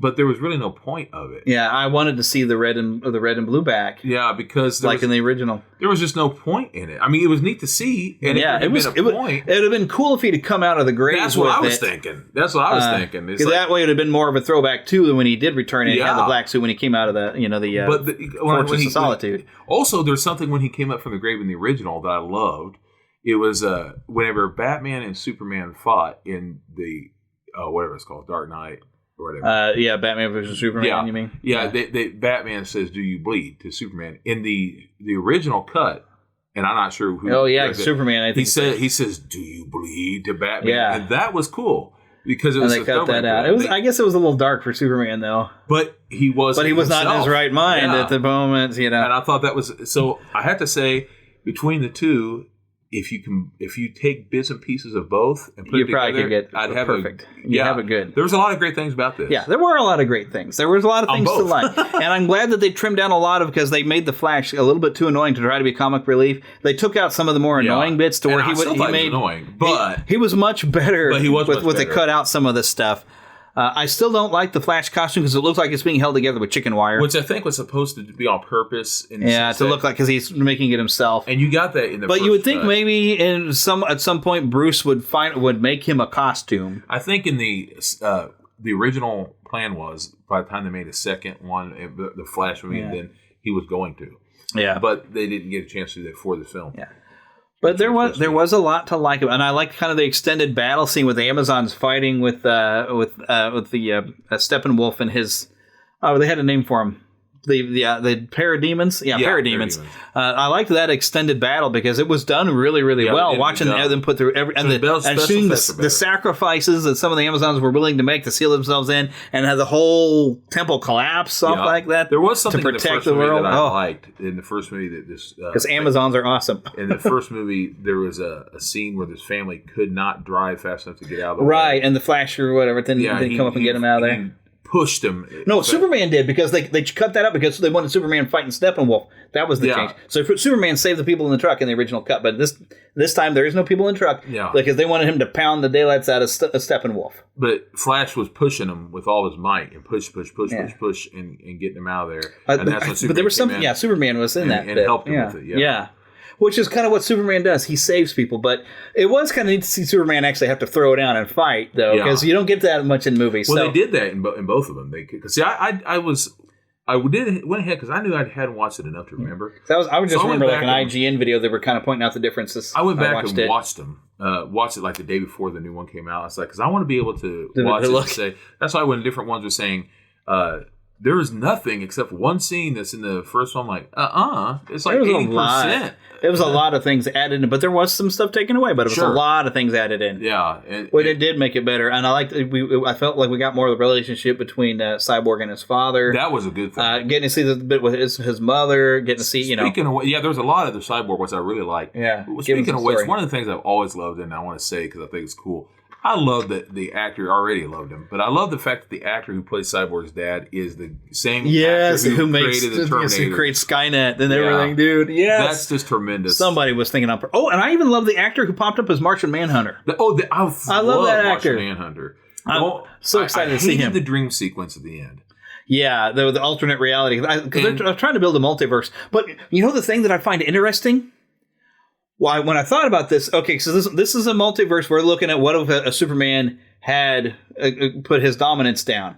But there was really no point of it. Yeah, I wanted to see the red and blue back. Yeah, because in the original, there was just no point in it. I mean, it was neat to see, and it would have been cool if he'd have come out of the grave. That's what I was thinking. Because that way it would have been more of a throwback too than when he did return and he had the black suit when he came out of the Fortress of Solitude. Also, there's something when he came up from the grave in the original that I loved. It was whenever Batman and Superman fought in the whatever it's called, Dark Knight. Batman versus Superman. You mean? Yeah. Batman says, "Do you bleed?" to Superman in the original cut, and I'm not sure who. Oh yeah, Superman. I think he says, "Do you bleed?" to Batman. Yeah, and that was cool because it was. And they cut that out. I guess it was a little dark for Superman though. But he was. But he was not in his right mind at the moment. And I thought that was so. I have to say, between the two. If you take bits and pieces of both and put it together, probably could get I'd have perfect. Have it good. There was a lot of great things about this. Yeah, there were a lot of great things. There was a lot of things to like, and I'm glad that they trimmed down a lot of because they made the Flash a little bit too annoying to try to be comic relief. They took out some of the more annoying bits to where he made annoying, but he was much better. But he was much better. They cut out some of this stuff. I still don't like the Flash costume because it looks like it's being held together with chicken wire. Which I think was supposed to be on purpose. To look like because he's making it himself. And you got that in the But you would think maybe at some point Bruce would make him a costume. I think in the original plan was by the time they made the second one, the Flash movie, then he was going to. Yeah. But they didn't get a chance to do that for the film. Yeah. But there was a lot to like, and I like kind of the extended battle scene with the Amazons fighting with the Steppenwolf and his. Oh, they had a name for him. The parademons, parademons. I liked that extended battle because it was done really, really well. Watching them put through and seeing the sacrifices that some of the Amazons were willing to make to seal themselves in, and had the whole temple collapse off like that. There was something to protect in the first the movie world that I liked in the first movie that this because Amazons are awesome. In the first movie, there was a scene where this family could not drive fast enough to get out of the way. Right, and the Flash or whatever didn't come up and get him out of there. Pushed him. No, Superman did because they cut that up because they wanted Superman fighting Steppenwolf. That was the change. So Superman saved the people in the truck in the original cut, but this time there is no people in the truck because they wanted him to pound the daylights out of Steppenwolf. But Flash was pushing him with all his might and push, and getting him out of there. And that's when Superman but there was something. Yeah, Superman was in that and helped him with it. Yeah. Which is kind of what Superman does. He saves people, but it was kind of neat to see Superman actually have to throw down and fight, though, because you don't get that much in movies. Well, they did that in both of them. I went ahead because I knew I hadn't watched it enough to remember. I would just remember like an IGN video. They were kind of pointing out the differences. I went back and watched them. Watched it like the day before the new one came out. I was like, because I want to be able to watch it and say. That's why when different ones were saying. There is nothing except one scene that's in the first one. I'm like, it's like 80%. It was a lot of things added in, but there was some stuff taken away, but it was a lot of things added in. Yeah. It did make it better. And I felt like we got more of the relationship between Cyborg and his father. That was a good thing. Getting to see the bit with his mother, getting to see, Speaking of, there was a lot of the Cyborg, which I really liked. Yeah. Speaking of which, one of the things I've always loved, and I want to say because I think it's cool, I love that the actor, already loved him, but I love the fact that the actor who plays Cyborg's dad is the same actor who created the Terminator. Who creates Skynet and everything, dude. Yes. That's just tremendous. Somebody was thinking up. Oh, and I even love the actor who popped up as Martian Manhunter. I love that actor. Martian Manhunter. I'm so excited to see him. I hated the dream sequence at the end. Yeah, the alternate reality. Because they're trying to build a multiverse. But you know the thing that I find interesting? Well, when I thought about this, okay, so this is a multiverse. We're looking at what if a Superman had put his dominance down.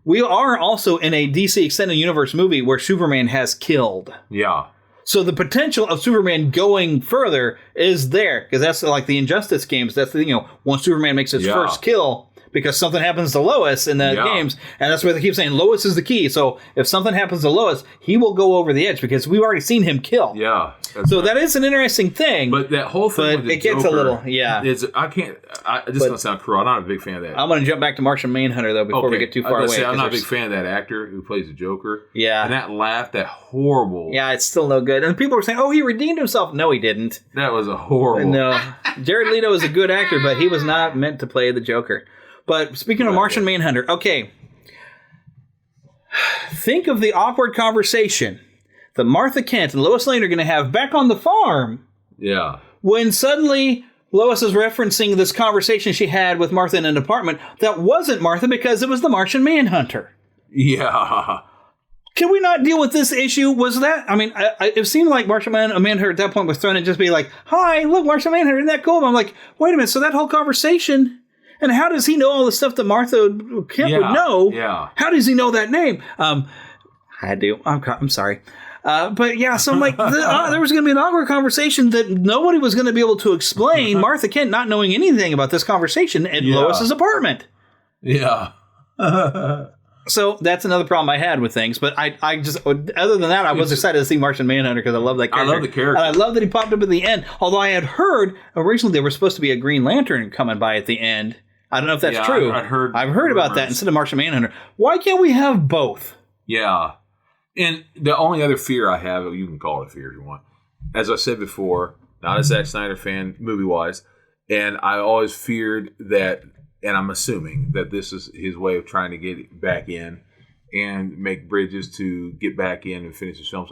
We are also in a DC Extended Universe movie where Superman has killed. Yeah. So the potential of Superman going further is there because that's like the Injustice games. That's once Superman makes his first kill. Because something happens to Lois in the games, and that's why they keep saying Lois is the key. So if something happens to Lois, he will go over the edge because we've already seen him kill. Yeah. So that is an interesting thing. But that whole thing, with the gets Joker, a little, this is going to sound cruel. I'm not a big fan of that. I'm going to jump back to Martian Manhunter though before we get too far away. I'm not a big fan of that actor who plays the Joker. Yeah. And that laugh, that horrible. Yeah, it's still no good. And people were saying, "Oh, he redeemed himself." No, he didn't. That was a horrible. No, Jared Leto is a good actor, but he was not meant to play the Joker. But speaking of Martian Manhunter, okay, think of the awkward conversation that Martha Kent and Lois Lane are going to have back on the farm. Yeah. When suddenly Lois is referencing this conversation she had with Martha in an apartment that wasn't Martha because it was the Martian Manhunter. Yeah. Can we not deal with this issue? Was that, I mean, it seemed like Martian Manhunter at that point was thrown in just be like, hi, look, Martian Manhunter, isn't that cool? But I'm like, wait a minute, so that whole conversation, and how does he know all the stuff that Martha Kemp would know? Yeah. How does he know that name? I do. I'm sorry. But yeah, so I'm like, there was going to be an awkward conversation that nobody was going to be able to explain. Martha Kent not knowing anything about this conversation at Lois's apartment. Yeah. So that's another problem I had with things. But I just, other than that, I was excited to see Martian Manhunter because I love that character. I love the character. And I love that he popped up at the end. Although I had heard originally there was supposed to be a Green Lantern coming by at the end. I don't know if that's true. I've heard about that instead of Martian Manhunter. Why can't we have both? Yeah. And the only other fear I have, you can call it a fear if you want, as I said before, not a Zack Snyder fan movie-wise, and I always feared that, and I'm assuming that this is his way of trying to get back in and make bridges to get back in and finish his films.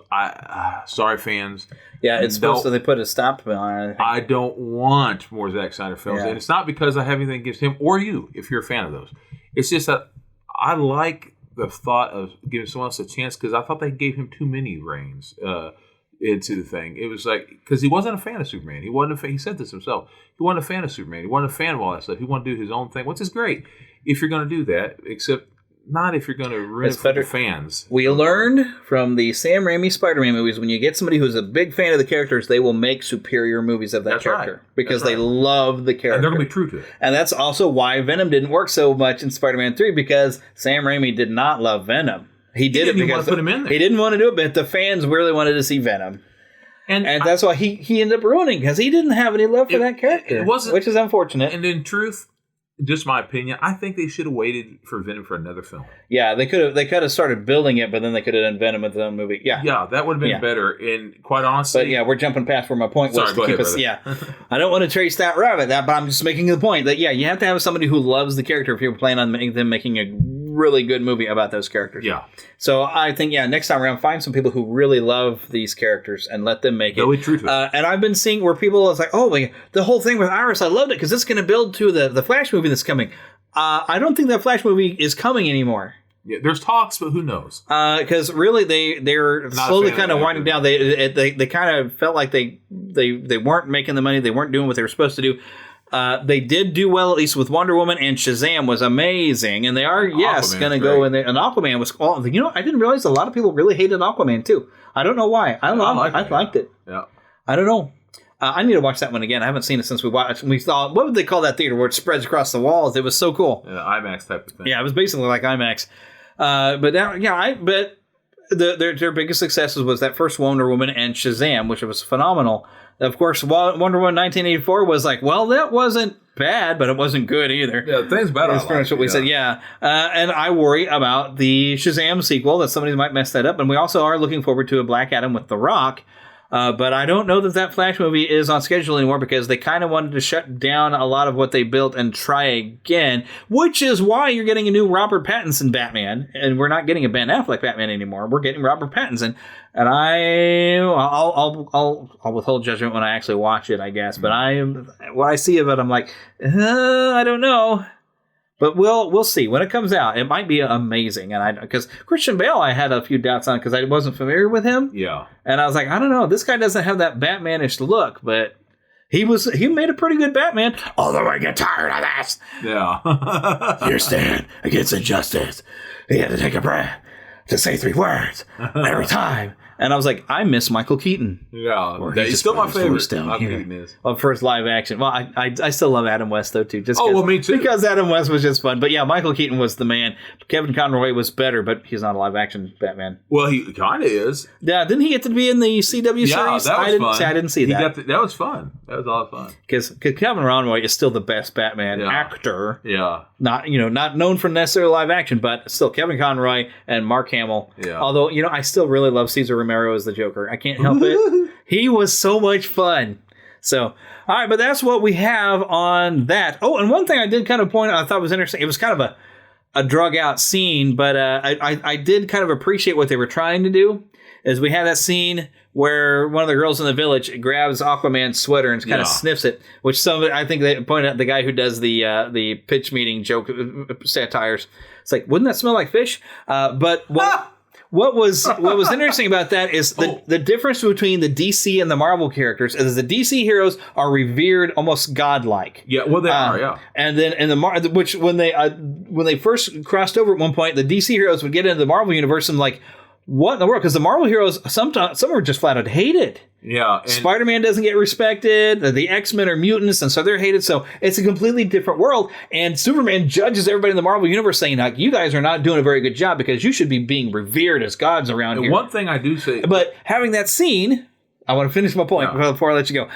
Sorry, fans. Yeah, it's supposed to, they put a stop on it. I don't want more Zack Snyder films, and it's not because I have anything against him or you, if you're a fan of those. It's just that I like the thought of giving someone else a chance because I thought they gave him too many reins into the thing. It was like, because he wasn't a fan of Superman. He wasn't he said this himself. He wasn't a fan of Superman. He wasn't a fan of all that stuff. He wanted to do his own thing, which is great if you're going to do that, except not if you're going to ruin it for the fans. We learned from the Sam Raimi Spider-Man movies, when you get somebody who's a big fan of the characters, they will make superior movies of that character. Right. Because they love the character. And they're going to be true to it. And that's also why Venom didn't work so much in Spider-Man 3, because Sam Raimi did not love Venom. He did it because want to put him in there. He didn't want to do it, but the fans really wanted to see Venom. And that's why he ended up ruining, because he didn't have any love for that character, which is unfortunate. And in truth, just my opinion, I think they should have waited for Venom for another film. Yeah, they could have started building it, but then they could have done Venom with their own movie. Yeah, that would have been better. And quite honestly, but yeah, we're jumping past where my point was to keep us. Yeah, I don't want to trace that rabbit, but I'm just making the point that you have to have somebody who loves the character if you're planning on making a really good movie about those characters. Yeah. So I think next time around, find some people who really love these characters and let them make it. They'll be true to it. And I've been seeing where people is like, oh, the whole thing with Iris, I loved it because it's going to build to the Flash movie that's coming. I don't think that Flash movie is coming anymore. Yeah, there's talks, but who knows? Because really, they're slowly kind of winding down. They kind of felt like they weren't making the money. They weren't doing what they were supposed to do. They did do well, at least with Wonder Woman, and Shazam was amazing. And they are, going to go in there. And Aquaman was, I didn't realize a lot of people really hated Aquaman too. I don't know why. I liked it. Yeah. I don't know. I need to watch that one again. I haven't seen it since we watched. We thought, what would they call that theater where it spreads across the walls? It was so cool. IMAX type of thing. Yeah, it was basically like IMAX. But their biggest successes was that first Wonder Woman and Shazam, which was phenomenal. Of course, Wonder Woman 1984 was like, well, that wasn't bad, but it wasn't good either. Yeah, things about it. That's pretty much what we said. Yeah, and I worry about the Shazam sequel, that somebody might mess that up. And we also are looking forward to a Black Adam with The Rock. But I don't know that Flash movie is on schedule anymore because they kind of wanted to shut down a lot of what they built and try again, which is why you're getting a new Robert Pattinson Batman, and we're not getting a Ben Affleck Batman anymore. We're getting Robert Pattinson, and I'll withhold judgment when I actually watch it, I guess. But what I see of it, I'm like, I don't know. But we'll see when it comes out. It might be amazing, and because Christian Bale, I had a few doubts on because I wasn't familiar with him. Yeah, and I was like, I don't know, this guy doesn't have that Batmanish look, but he made a pretty good Batman. Although I get tired of this. Yeah, you stand against injustice. He had to take a breath to say 3 words every time. And I was like, I miss Michael Keaton. Yeah, he's still my favorite. Michael Keaton is. Well, first live action. Well, I still love Adam West, though, too. Me too. Because Adam West was just fun. But yeah, Michael Keaton was the man. Kevin Conroy was better, but he's not a live action Batman. Well, he kind of is. Yeah, didn't he get to be in the CW series? That was fun. I didn't see that. That was fun. That was a lot of fun. Because Kevin Conroy is still the best Batman actor. Yeah. Not known for necessarily live action, but still Kevin Conroy and Mark Hamill. Yeah. Although, I still really love Cesar Romero as the Joker. I can't help it. He was so much fun. So, all right, but that's what we have on that. Oh, and one thing I did kind of point out, I thought was interesting. It was kind of a drug out scene, but I did kind of appreciate what they were trying to do. Is we had that scene where one of the girls in the village grabs Aquaman's sweater and kind of sniffs it, which I think they pointed out the guy who does the pitch meeting joke satires. It's like, wouldn't that smell like fish? But what was interesting about that is the difference between the DC and the Marvel characters is the DC heroes are revered almost godlike. Yeah, well they are, yeah. And then in which when they first crossed over at one point, the DC heroes would get into the Marvel universe and like, what in the world? Because the Marvel heroes, some are just flat out hated. Yeah. Spider-Man doesn't get respected. The X-Men are mutants, and so they're hated. So it's a completely different world. And Superman judges everybody in the Marvel universe saying, like, you guys are not doing a very good job because you should be being revered as gods around here. One thing I do say... But having that scene... I want to finish my point before I let you go.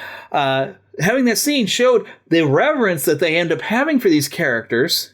Having that scene showed the reverence that they end up having for these characters,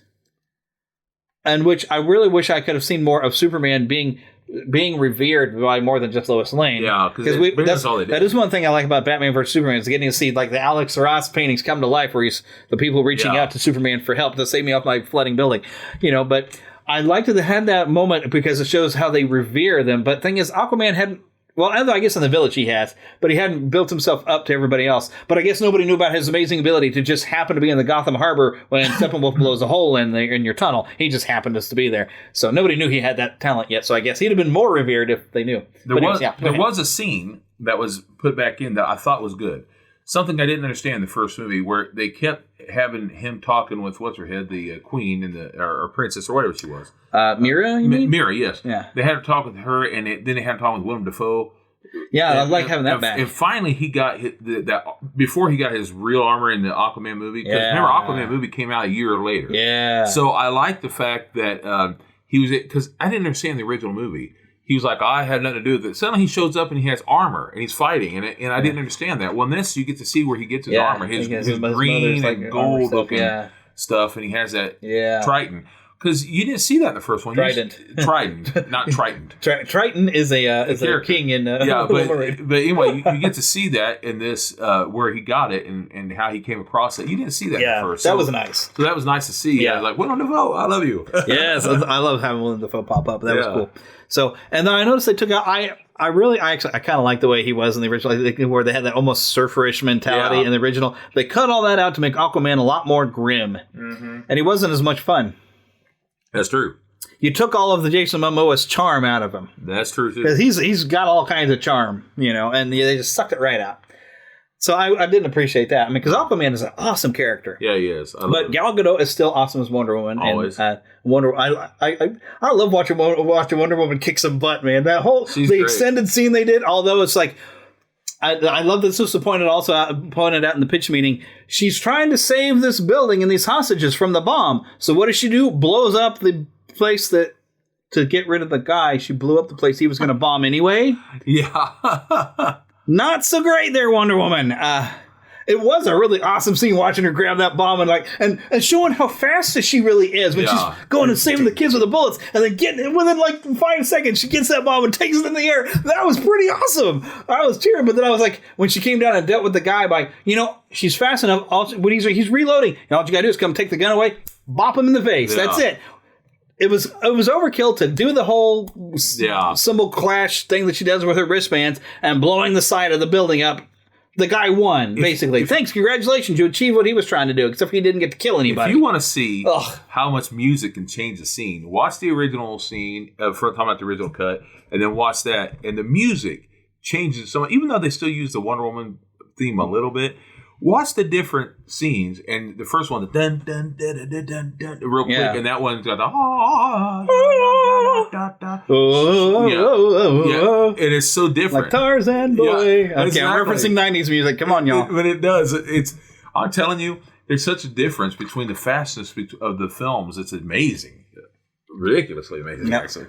and which I really wish I could have seen more of Superman being revered by more than just Lois Lane. Yeah, because that's all they did. That is one thing I like about Batman vs. Superman is getting to see like the Alex Ross paintings come to life, where he's the people reaching out to Superman for help to save me off my flooding building. But I liked to have that moment because it shows how they revere them. But the thing is, Aquaman hadn't. Well, I guess in the village he has, but he hadn't built himself up to everybody else. But I guess nobody knew about his amazing ability to just happen to be in the Gotham Harbor when Steppenwolf blows a hole in your tunnel. He just happened to be there. So nobody knew he had that talent yet. So I guess he'd have been more revered if they knew. There was a scene that was put back in that I thought was good. Something I didn't understand in the first movie, where they kept having him talking with what's-her-head, the queen and or princess or whatever she was. Mira, you mean? Mira, yes. Yeah. They had to talk with her, and then they had to talk with Willem Dafoe. Yeah, I like having that back. And finally, he got that before he got his real armor in the Aquaman movie. Because remember, Aquaman movie came out a year later. Yeah. So I like the fact that he was, because I didn't understand the original movie. He was like, I had nothing to do with it. Suddenly he shows up and he has armor and he's fighting, and I didn't understand that. Well, in this, you get to see where he gets his armor, his green and gold looking stuff, and he has that Triton. Because you didn't see that in the first one. Trident, not Triton. Triton is a king in but anyway, you get to see that in this where he got it and how he came across it. You didn't see that at first. That was nice. So that was nice to see. Yeah, I was like, Willem Dafoe, I love you. Yes, I love having Willem Dafoe pop up. That was cool. So, and then I noticed they took out. I kind of like the way he was in the original, where they had that almost surferish mentality in the original. They cut all that out to make Aquaman a lot more grim, and he wasn't as much fun. That's true. You took all of the Jason Momoa's charm out of him. That's true too. Because he's got all kinds of charm, and they just sucked it right out. So I didn't appreciate that. I mean, because Aquaman is an awesome character. Yeah, he is. But Gal Gadot is still awesome as Wonder Woman. Always. And, I love watching Wonder Woman kick some butt, man. That whole extended scene they did, although it's like. I love this was pointed out in the pitch meeting. She's trying to save this building and these hostages from the bomb. So what does she do? Blows up the place to get rid of the guy. She blew up the place he was going to bomb anyway. Yeah. Not so great there, Wonder Woman. It was a really awesome scene watching her grab that bomb and showing how fast she really is when she's going and saving the kids with the bullets, and then within like 5 seconds she gets that bomb and takes it in the air. That was pretty awesome. I was cheering, but then I was like, when she came down and dealt with the guy by, she's fast enough. When he's reloading, all you gotta do is come take the gun away, bop him in the face. Yeah. That's it. It was overkill to do the whole symbol clash thing that she does with her wristbands and blowing the side of the building up. The guy won, basically. Thanks, congratulations, you achieved what he was trying to do, except he didn't get to kill anybody. If you want to see how much music can change a scene, watch the original scene, talking about the original cut, and then watch that, and the music changes so much. Even though they still use the Wonder Woman theme a little bit, watch the different scenes, and the first one, the dun dun dun dun dun dun, real quick, and that one's got the and it's so different. Like Tarzan boy. Yeah, okay, I'm referencing 90s music. Come on, y'all. But it does. I'm telling you, there's such a difference between the fastness of the films. It's amazing, ridiculously amazing. Actually.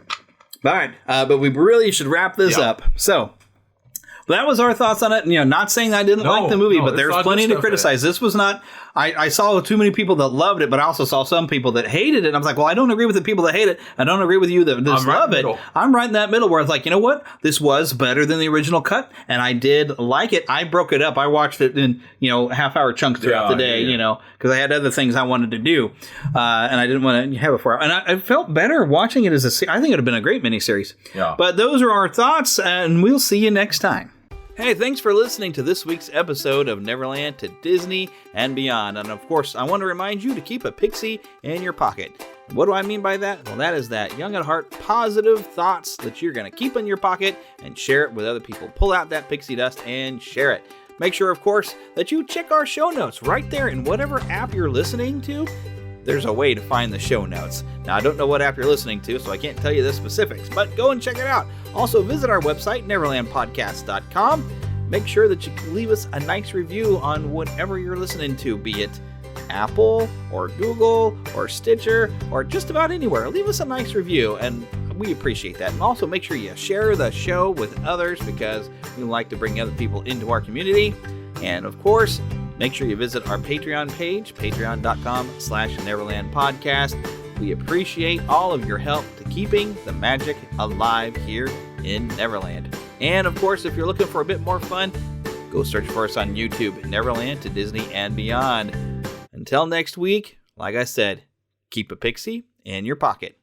All right, but we really should wrap this up. So. That was our thoughts on it. Not saying I didn't like the movie, but there's plenty to criticize. This was not. I saw too many people that loved it, but I also saw some people that hated it. And I was like, well, I don't agree with the people that hate it. I don't agree with you that love it. I'm right in that middle where it's like, you know what? This was better than the original cut, and I did like it. I broke it up. I watched it in half-hour chunks throughout the day, because I had other things I wanted to do, and I didn't want to have it for. And I felt better watching it as I think it would have been a great miniseries. Yeah. But those are our thoughts, and we'll see you next time. Hey, thanks for listening to this week's episode of Neverland to Disney and Beyond. And of course, I want to remind you to keep a pixie in your pocket. What do I mean by that? Well, that is that young at heart, positive thoughts that you're going to keep in your pocket and share it with other people. Pull out that pixie dust and share it. Make sure, of course, that you check our show notes right there in whatever app you're listening to. There's a way to find the show notes. Now, I don't know what app you're listening to, so I can't tell you the specifics, but go and check it out. Also, visit our website, neverlandpodcast.com. Make sure that you leave us a nice review on whatever you're listening to, be it Apple or Google or Stitcher or just about anywhere. Leave us a nice review, and we appreciate that. And also make sure you share the show with others because we like to bring other people into our community. And of course, make sure you visit our Patreon page, patreon.com/NeverlandPodcast. We appreciate all of your help to keeping the magic alive here in Neverland. And of course, if you're looking for a bit more fun, go search for us on YouTube, Neverland to Disney and Beyond. Until next week, like I said, keep a pixie in your pocket.